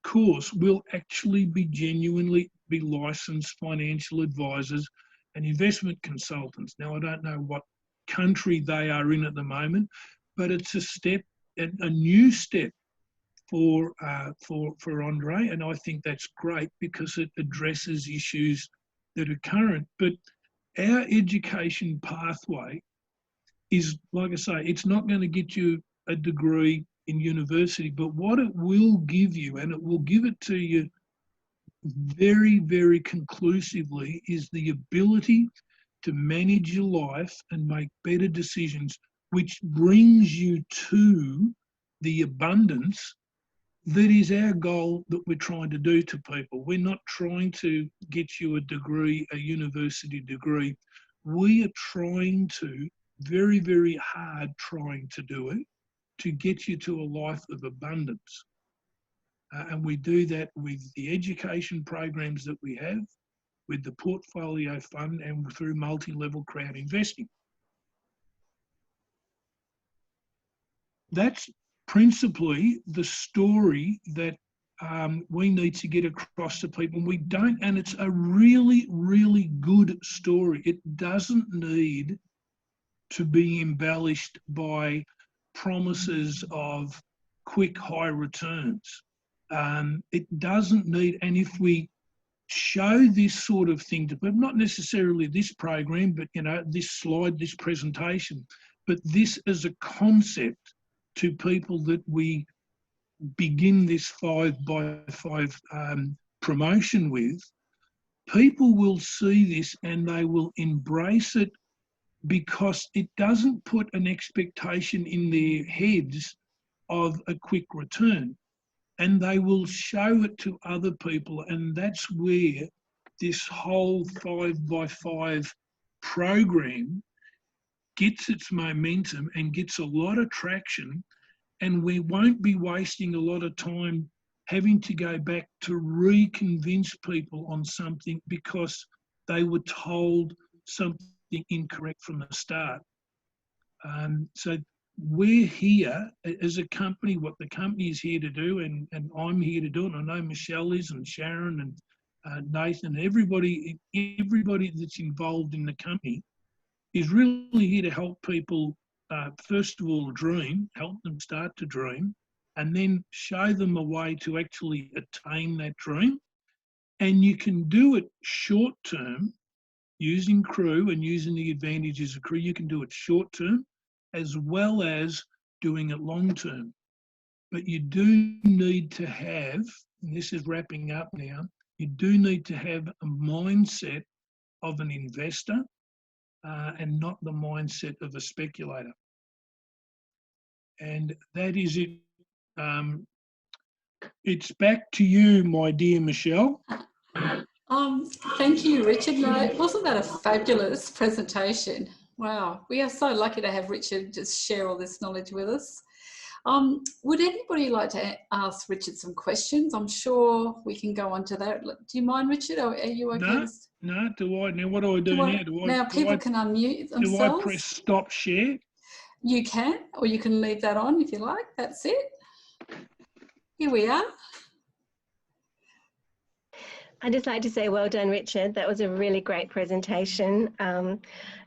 B: course will actually be genuinely be licensed financial advisors and investment consultants. Now, I don't know what country they are in at the moment, but it's a step, a new step for Andre, and I think that's great because it addresses issues that are current. But our education pathway is, like I say, it's not going to get you a degree in university, but what it will give you, and it will give it to you very, very conclusively, is the ability to manage your life and make better decisions, which brings you to the abundance that is our goal that we're trying to do to people. We're not trying to get you a degree, a university degree. We are trying to, very, very hard trying to do it, to get you to a life of abundance. And we do that with the education programs that we have, with the portfolio fund, and through multi-level crowd investing. That's principally the story that we need to get across to people. We don't, and it's a really, really good story. It doesn't need to be embellished by promises of quick, high returns. It doesn't need, and if we show this sort of thing to people, not necessarily this program, but this slide, this presentation, but this as a concept to people that we begin this 5x5 promotion with, people will see this and they will embrace it because it doesn't put an expectation in their heads of a quick return. And they will show it to other people. And that's where this whole 5x5 program gets its momentum and gets a lot of traction. And we won't be wasting a lot of time having to go back to reconvince people on something because they were told something incorrect from the start. So we're here as a company, what the company is here to do, and I'm here to do it. I know Michelle is, and Sharon, and Nathan, everybody that's involved in the company is really here to help people, first of all, dream, help them start to dream, and then show them a way to actually attain that dream. And you can do it short term using Crew and using the advantages of Crew. You can do it short term as well as doing it long term. But you do need to have, and this is wrapping up now, you do need to have a mindset of an investor and not the mindset of a speculator. And that is it. It's back to you, my dear Michelle.
A: Thank you, Richard. No, wasn't that a fabulous presentation? Wow, we are so lucky to have Richard just share all this knowledge with us. Would anybody like to ask Richard some questions? I'm sure we can go on to that. Do you mind, Richard, or are you okay?
B: No, do I? Now, what do I do now?
A: Now people can unmute themselves.
B: Do I press stop share?
A: You can, or you can leave that on if you like. That's it. Here we are.
D: I'd just like to say well done, Richard. That was a really great presentation.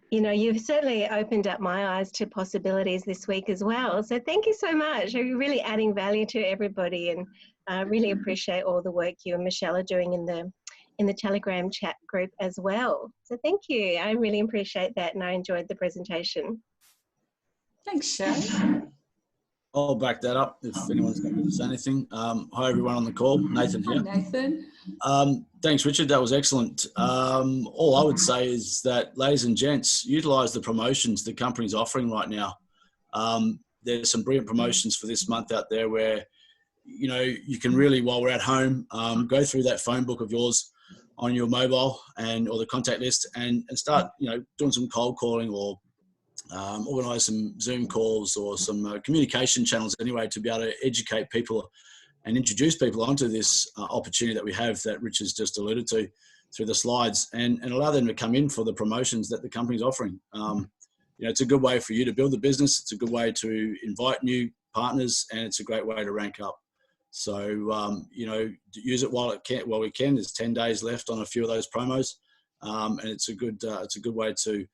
D: You know, you've certainly opened up my eyes to possibilities this week as well. So thank you so much. You're really adding value to everybody, and I really appreciate all the work you and Michelle are doing in the Telegram chat group as well. So thank you. I really appreciate that, and I enjoyed the presentation.
A: Thanks, Sharon.
F: I'll back that up if anyone's going to say anything. Hi, everyone on the call. Nathan here.
A: Hi, Nathan.
F: Thanks, Richard. That was excellent. All I would say is that, ladies and gents, utilise the promotions the company's offering right now. There's some brilliant promotions for this month out there where, you know, you can really, while we're at home, go through that phone book of yours, on your mobile or the contact list, and start, doing some cold calling, or organise some Zoom calls or some communication channels anyway, to be able to educate people and introduce people onto this opportunity that we have, that Rich has just alluded to through the slides, and allow them to come in for the promotions that the company's offering. It's a good way for you to build the business. It's a good way to invite new partners, and it's a great way to rank up. So, use it while we can. There's 10 days left on a few of those promos. And it's a good way to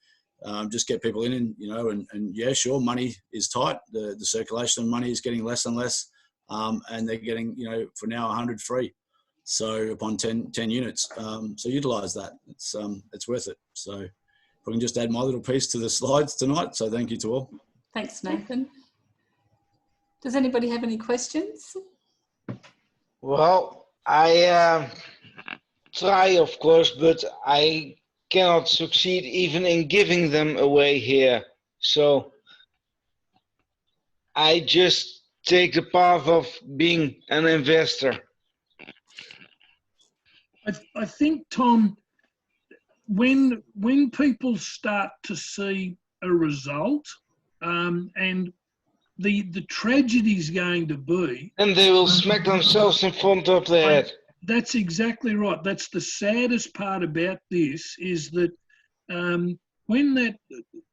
F: just get people in, and yeah, sure, money is tight. The circulation of money is getting less and less. And they're getting, for now, 100 free. So upon 10 units. So utilize that. It's worth it. So if I can just add my little piece to the slides tonight. So thank you to all.
A: Thanks, Nathan. Does anybody have any questions?
C: Well, I try, of course, but I cannot succeed even in giving them away here. So I just take the path of being an investor.
B: I think, Tom, when people start to see a result, and the tragedy is going to be,
C: and they will smack themselves in front of their head.
B: That's exactly right. That's the saddest part about this, is that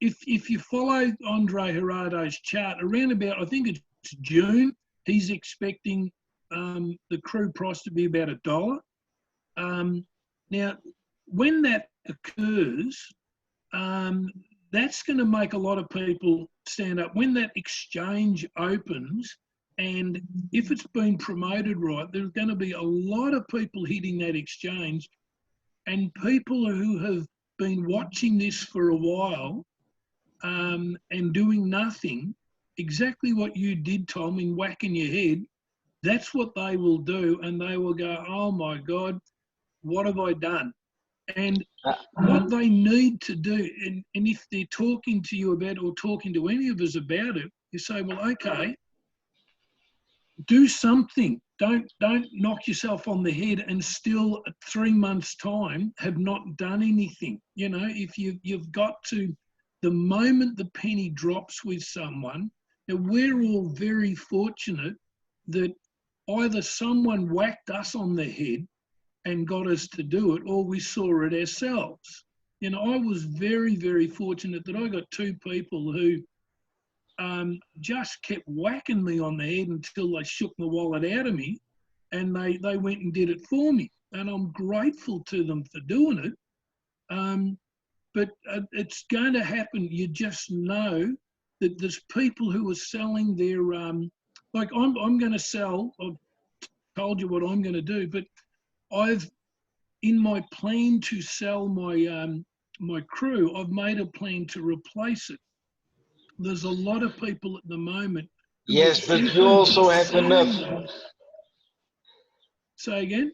B: if you follow Andre Gerardo's chart, around about, I think it's June, he's expecting the crew price to be about $1. Now, when that occurs, that's going to make a lot of people stand up. When that exchange opens, and if it's been promoted right, there's going to be a lot of people hitting that exchange, and people who have been watching this for a while and doing nothing, exactly what you did, Tom, in whacking your head, that's what they will do, and they will go, oh my God, what have I done? And what they need to do, and if they're talking to you about, or talking to any of us about it, you say, well, okay, do something. Don't knock yourself on the head and still at 3 months' time have not done anything. If you've got to, the moment the penny drops with someone, now we're all very fortunate that either someone whacked us on the head and got us to do it, or we saw it ourselves. I was very, very fortunate that I got two people who just kept whacking me on the head until they shook the wallet out of me, and they went and did it for me. And I'm grateful to them for doing it. But it's going to happen. You just know that there's people who are selling their, like I'm going to sell, I've told you what I'm going to do, but in my plan to sell my crew, I've made a plan to replace it. There's a lot of people at the moment.
C: Yes, but you also have enough.
B: Say again?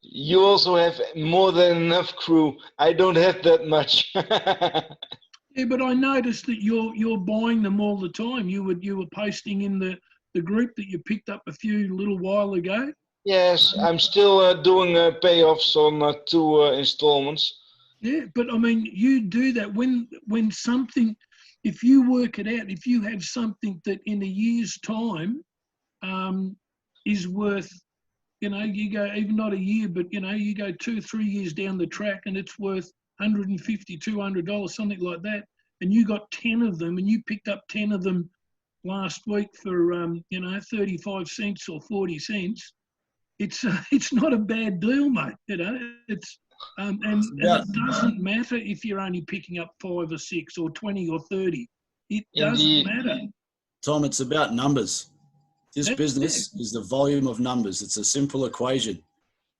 C: You also have more than enough crew. I don't have that much.
B: Yeah, but I noticed that you're buying them all the time. You were posting in the group that you picked up a few little while ago.
C: Yes, I'm still doing payoffs on 2 installments.
B: Yeah, but I mean, you do that when something, if you work it out, if you have something that in a year's time is worth, you go, even not a year, but you go 2 or 3 years down the track and it's worth $150, $200, something like that, and you got 10 of them, and you picked up 10 of them last week for 35 cents or 40 cents. It's not a bad deal, mate. It's and it doesn't matter if you're only picking up 5 or 6 or 20 or 30. It doesn't matter.
F: Tom, it's about numbers. This business is the volume of numbers. It's a simple equation.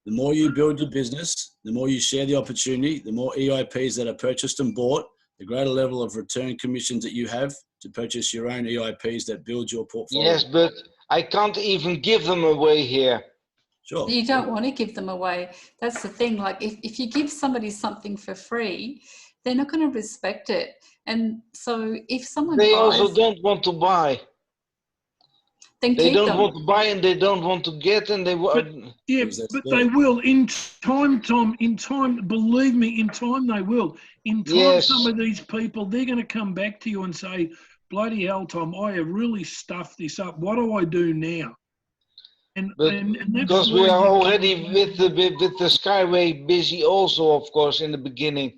F: The more you build your business, the more you share the opportunity, the more EIPs that are purchased and bought, the greater level of return commissions that you have to purchase your own EIPs that build your portfolio.
C: Yes, but I can't even give them away here.
F: Sure.
A: You don't want to give them away. That's the thing. Like if you give somebody something for free, they're not going to respect it. And so if someone
C: They
A: buys,
C: also don't want to buy.
A: Then
C: They
A: keep
C: don't
A: them.
C: want to buy and they don't want to get, and they
B: Yeah,
F: Because that's
B: but
F: there.
B: they will in time, Tom. In time, believe me, in time they will. In time,
C: Yes.
B: some of these people, they're going to come back to you and say, "Bloody hell, Tom, I have really stuffed this up. What do I do now?"
C: But
B: And that's
C: because we
B: why
C: are
B: you,
C: already with the Skyway busy also, of course, in the beginning,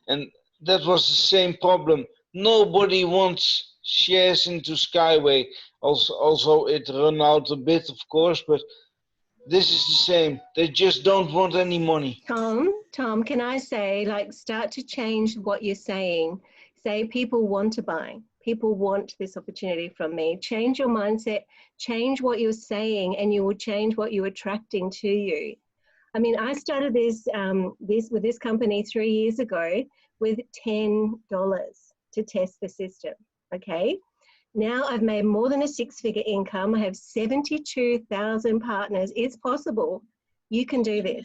C: and that was the same problem. Nobody wants shares into Skyway. Also it run out a bit, of course, but this is the same. They just don't want any money.
D: Tom, can I say, like, start to change what you're saying. Say people want to buy. People want this opportunity from me. Change your mindset, change what you're saying, and you will change what you're attracting to you. I mean, I started this with this company 3 years ago with $10 to test the system, okay? Now I've made more than a six-figure income. I have 72,000 partners. It's possible. You can do this.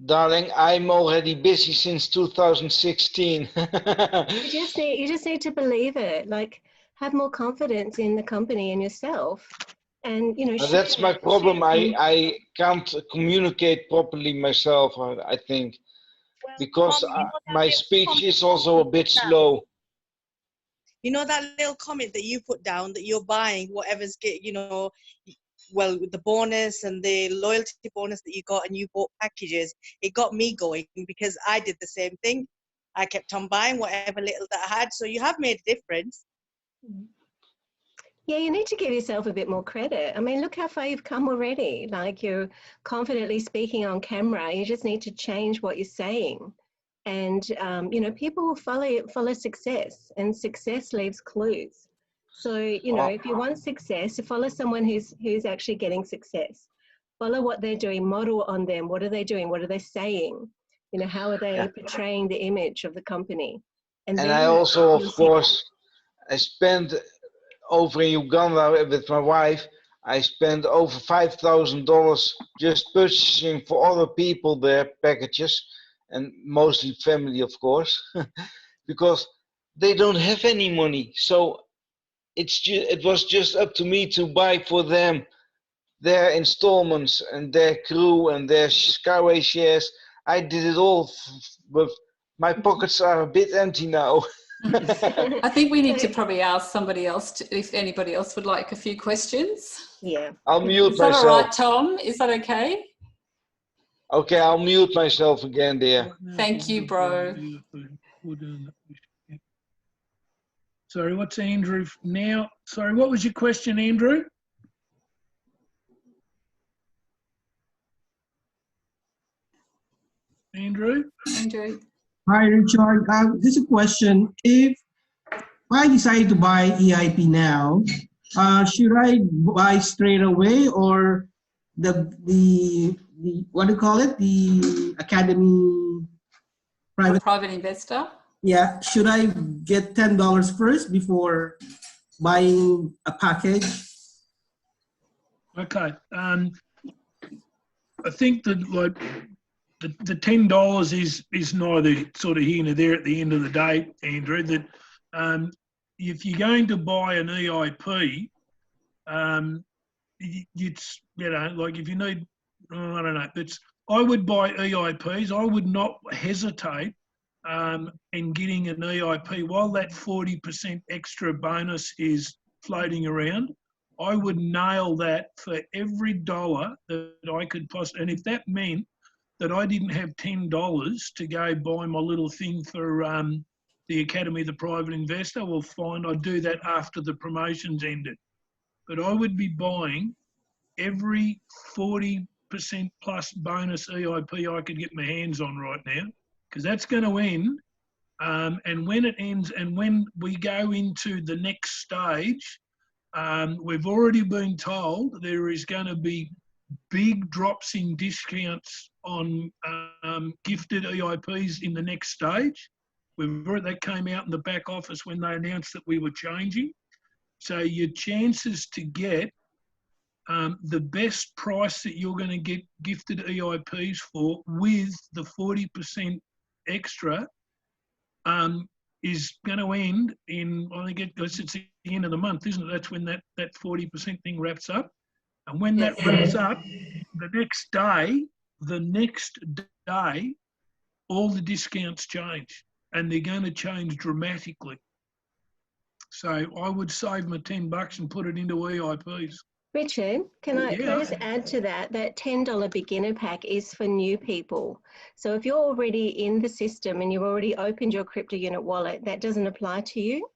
C: Darling, I'm already busy since 2016.
D: You just need to believe it. Like, have more confidence in the company and yourself, and
C: That's my problem. I can't communicate properly myself, I think, because
G: Tom,
C: my speech is also a bit slow.
G: You know that little comment that you put down that you're buying whatever's well, with the bonus and the loyalty bonus that you got, and you bought packages. It got me going because I did the same thing. I kept on buying whatever little that I had. So you have made a difference.
D: Yeah, you need to give yourself a bit more credit. I mean, look how far you've come already. Like, you're confidently speaking on camera. You just need to change what you're saying. And, people will follow success, and success leaves clues. So, if you want success, follow someone who's actually getting success. Follow what they're doing, model on them. What are they doing? What are they saying? How are they portraying the image of the company?
C: And
D: then
C: I also,
D: you'll
C: of
D: see.
C: course, I spent over in Uganda with my wife. I spent over $5,000 just purchasing for other people their packages, and mostly family, of course, because they don't have any money. So it was just up to me to buy for them their installments and their crew and their Skyway shares. I did it all, but my pockets are a bit empty now.
A: I think we need to probably ask somebody else if anybody else would like a few questions.
D: Yeah.
C: I'll mute
A: Is that
C: myself.
A: all right, Tom? Is that okay?
C: Okay, I'll mute myself again, dear.
A: Thank you, bro.
B: Sorry, what's Andrew now? Sorry, what was your question, Andrew? Andrew?
A: Andrew.
H: Hi, Richard. Just a question. If I decide to buy EIP now, should I buy straight away, or the what do you call it? The Academy
A: For
H: private?
A: private investor?
H: Yeah. Should I get $10 first before buying a package?
B: Okay. I think that the $10 is neither sort of here nor there at the end of the day, Andrew. That if you're going to buy an EIP, it's like if you need, I don't know. I would buy EIPs. I would not hesitate in getting an EIP while that 40% extra bonus is floating around. I would nail that for every dollar that I could possibly, and if that meant that I didn't have $10 to go buy my little thing for the Academy of the Private Investor, well, fine, I'd do that after the promotions ended. But I would be buying every 40% plus bonus EIP I could get my hands on right now, because that's going to end. And when it ends, and when we go into the next stage, we've already been told there is going to be big drops in discounts on gifted EIPs in the next stage. That came out in the back office when they announced that we were changing. So your chances to get the best price that you're going to get gifted EIPs for with the 40% extra is going to end in, I think it's the end of the month, isn't it? That's when that 40% thing wraps up. And when that wraps up, the next day, all the discounts change, and they're going to change dramatically. So I would save my $10 and put it into EIPs.
D: Richard, can I just add to that, that $10 beginner pack is for new people. So if you're already in the system and you've already opened your crypto unit wallet, that doesn't apply to you.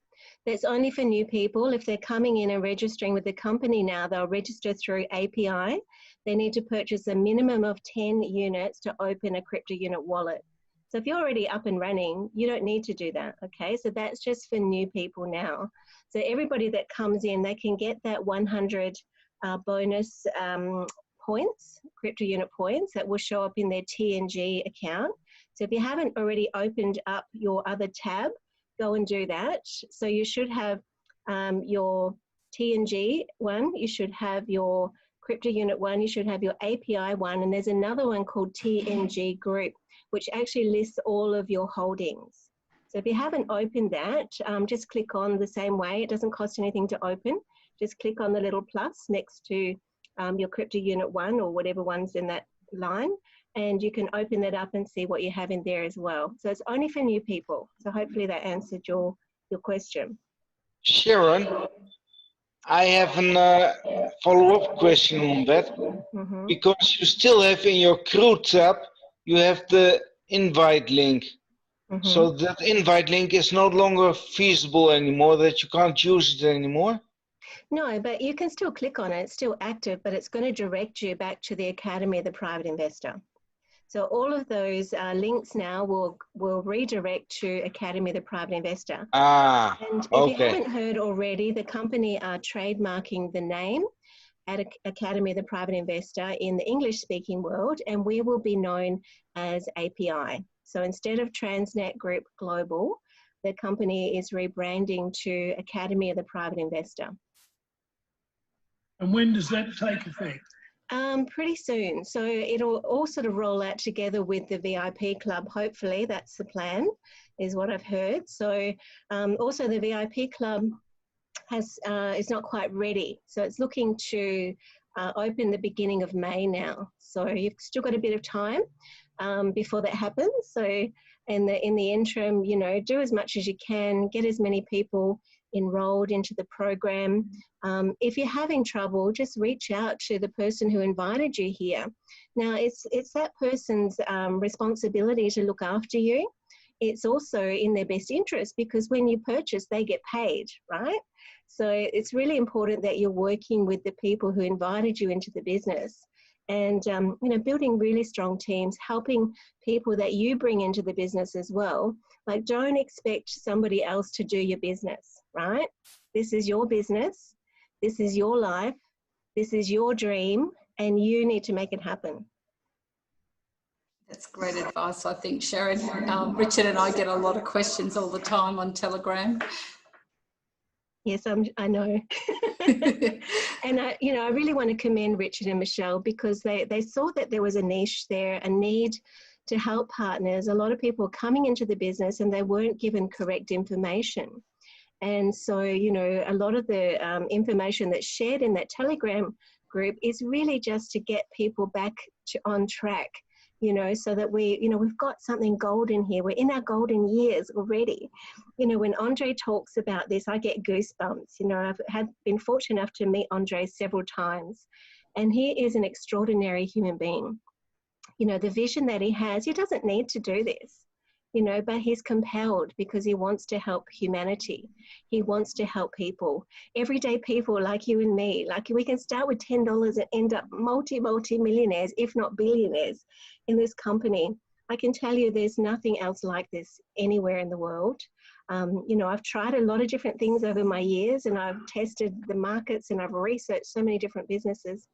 D: That's only for new people. If they're coming in and registering with the company now, they'll register through API. They need to purchase a minimum of 10 units to open a crypto unit wallet. So if you're already up and running, you don't need to do that, okay? So that's just for new people now. So everybody that comes in, they can get that 100 bonus points, crypto unit points that will show up in their TNG account. So if you haven't already opened up your other tab, go and do that. So you should have your TNG one, you should have your crypto unit one, you should have your API one, and there's another one called TNG group, which actually lists all of your holdings. So if you haven't opened that, just click on the same way. It doesn't cost anything to open. Just click on the little plus next to your crypto unit one or whatever one's in that line, and you can open that up and see what you have in there as well. So it's only for new people. So hopefully that answered your question.
C: Sharon, I have a follow-up question on that. Because you still have in your crew tab, you have the invite link. So that invite link is no longer feasible anymore, that you can't use it anymore?
D: No, but you can still click on it. It's still active, but it's going to direct you back to the Academy of the Private Investor. So all of those links now will redirect to Academy of the Private Investor. And if you haven't heard already, the company are trademarking the name at Academy of the Private Investor in the English-speaking world, and we will be known as API. So instead of Transnet Group Global, the company is rebranding to Academy of the Private Investor.
B: And when does that take effect?
D: Pretty soon. So it'll all sort of roll out together with the VIP club. Hopefully, that's the plan, is what I've heard. So also the VIP club is not quite ready. So it's looking to open the beginning of May now. So you've still got a bit of time before that happens. So in the interim, you know, do as much as you can, get as many people enrolled into the program. If you're having trouble, just reach out to the person who invited you here. Now, it's that person's responsibility to look after you. It's also in their best interest, because when you purchase, they get paid, right? So it's really important that you're working with the people who invited you into the business, and you know, building really strong teams, helping people that you bring into the business as well. Like, don't expect somebody else to do your business, right? This is your business. This is your life. This is your dream, and you need to make it happen.
A: That's great advice, I think, Sharon. Richard and I get a lot of questions all the time on Telegram.
D: Yes, I know. And you know, I really want to commend Richard and Michelle, because they saw that there was a niche there, a need to help partners. A lot of people coming into the business and they weren't given correct information. And so, you know, a lot of the information that's shared in that Telegram group is really just to get people back on track, you know, so that we've got something golden here. We're in our golden years already. You know, when Andre talks about this, I get goosebumps. You know, I've been fortunate enough to meet Andre several times, and he is an extraordinary human being. You know, the vision that he has, he doesn't need to do this, you know, but he's compelled because he wants to help humanity. He wants to help people, everyday people like you and me. Like, we can start with $10 and end up multi-millionaires, if not billionaires, in this company. I can tell you there's nothing else like this anywhere in the world. You know, I've tried a lot of different things over my years, and I've tested the markets, and I've researched so many different businesses.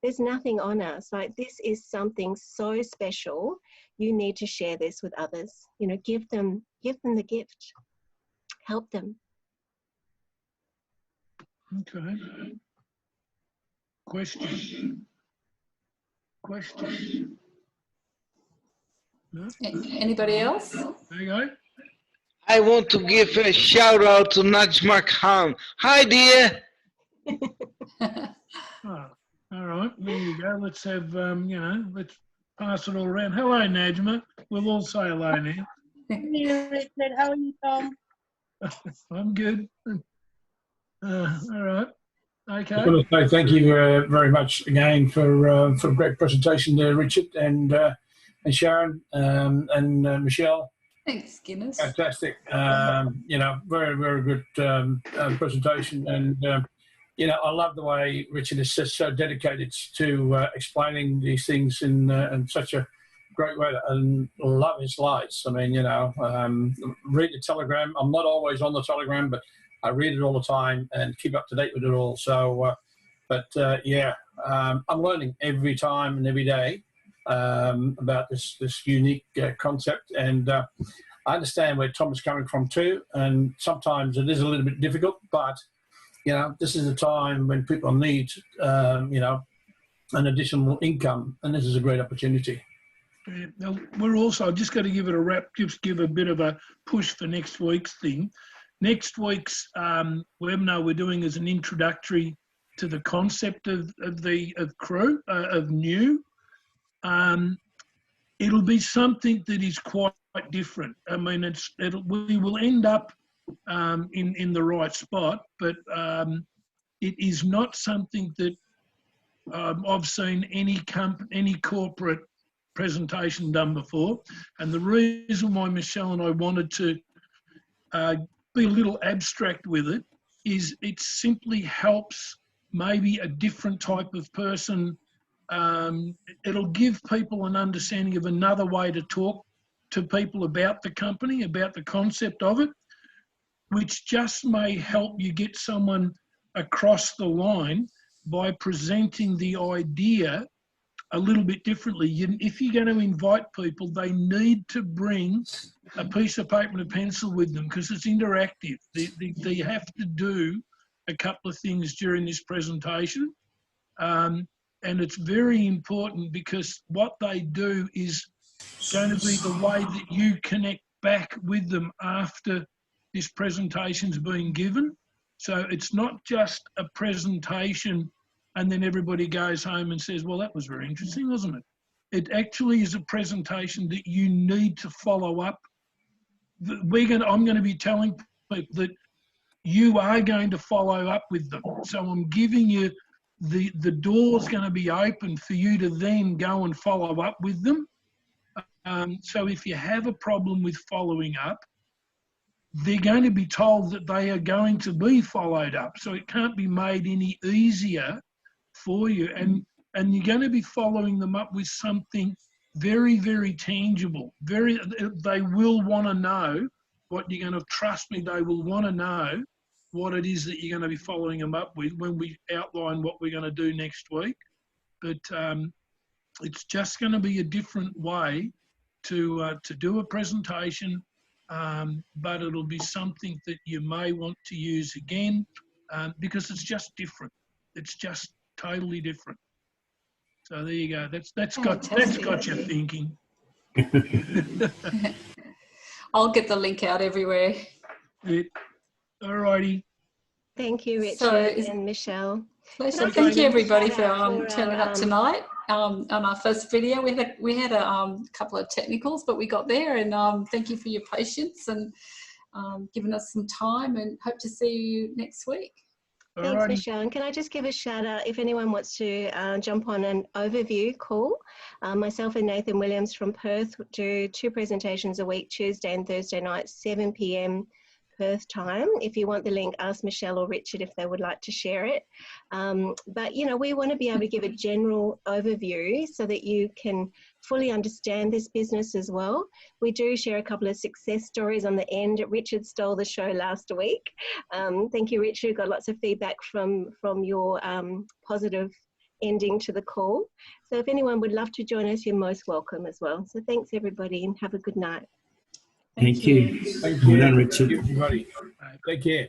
D: There's nothing on us. Like, this is something so special. You need to share this with others. You know, give them the gift. Help them.
B: Okay. Question. No?
A: Anybody else?
B: There you go.
C: I want to give a shout out to Najma Khan. Hi, dear.
B: Oh, all right, there you go. Let's have, let's pass it all around. Hello, Najma. We'll all say hello now.
I: Hey, Richard. How are you, Tom?
B: I'm good. All right. Okay.
J: I want to say thank you very much again for a great presentation there, Richard and Sharon and Michelle.
A: Thanks, Guinness.
J: Fantastic. Very, very good presentation. And, I love the way Richard is just so dedicated to explaining these things in such a great way, and love his slides. I mean, read the Telegram. I'm not always on the Telegram, but I read it all the time and keep up to date with it all. So, I'm learning every time and every day about this unique concept. And I understand where Tom is coming from too. And sometimes it is a little bit difficult, but, this is a time when people need, an additional income. And this is a great opportunity.
B: Yeah, now we're also just going to give it a wrap, just give a bit of a push for next week's thing. Next week's webinar we're doing is an introductory to the concept of CREW, of NEEW. It'll be something that is quite different. I mean, we will end up in the right spot, but it is not something that I've seen any corporate presentation done before. And the reason why Michelle and I wanted to be a little abstract with it is it simply helps maybe a different type of person. It'll give people an understanding of another way to talk to people about the company, about the concept of it, which just may help you get someone across the line by presenting the idea a little bit differently. If you're going to invite people, they need to bring a piece of paper and a pencil with them because it's interactive. They have to do a couple of things during this presentation. And it's very important because what they do is going to be the way that you connect back with them after this presentation's been given. So it's not just a presentation and then everybody goes home and says, well, that was very interesting, wasn't it? It actually is a presentation that you need to follow up. I'm going to be telling people that you are going to follow up with them. So I'm giving you the door's going to be open for you to then go and follow up with them. So if you have a problem with following up, they're going to be told that they are going to be followed up. So it can't be made any easier for you. And you're going to be following them up with something very, very tangible. They will want to know what you're going to, trust me, they will want to know what it is that you're going to be following them up with when we outline what we're going to do next week. But it's just going to be a different way to do a presentation, but it'll be something that you may want to use again because it's just different. It's just totally different. So there you go. That's got you thinking.
A: I'll get the link out everywhere.
B: All righty.
D: Thank you, Richard and Michelle.
A: Pleasure. Thank you, everybody, for turning up tonight. On our first video, we had a couple of technicals, but we got there. And thank you for your patience and giving us some time. And hope to see you next week.
D: Thanks, Michelle. And can I just give a shout out if anyone wants to jump on an overview call? Myself and Nathan Williams from Perth do 2 presentations a week, Tuesday and Thursday night, 7 p.m. Perth time. If you want the link, ask Michelle or Richard if they would like to share it. But, we want to be able to give a general overview so that you can fully understand this business as well. We do share a couple of success stories on the end. Richard stole the show last week. Thank you, Richard. Got lots of feedback from your positive ending to the call. So if anyone would love to join us, you're most welcome as well. So thanks, everybody, and have a good night.
J: Thank you. Thank you. Well done, Richard. Thank you, everybody. Take care.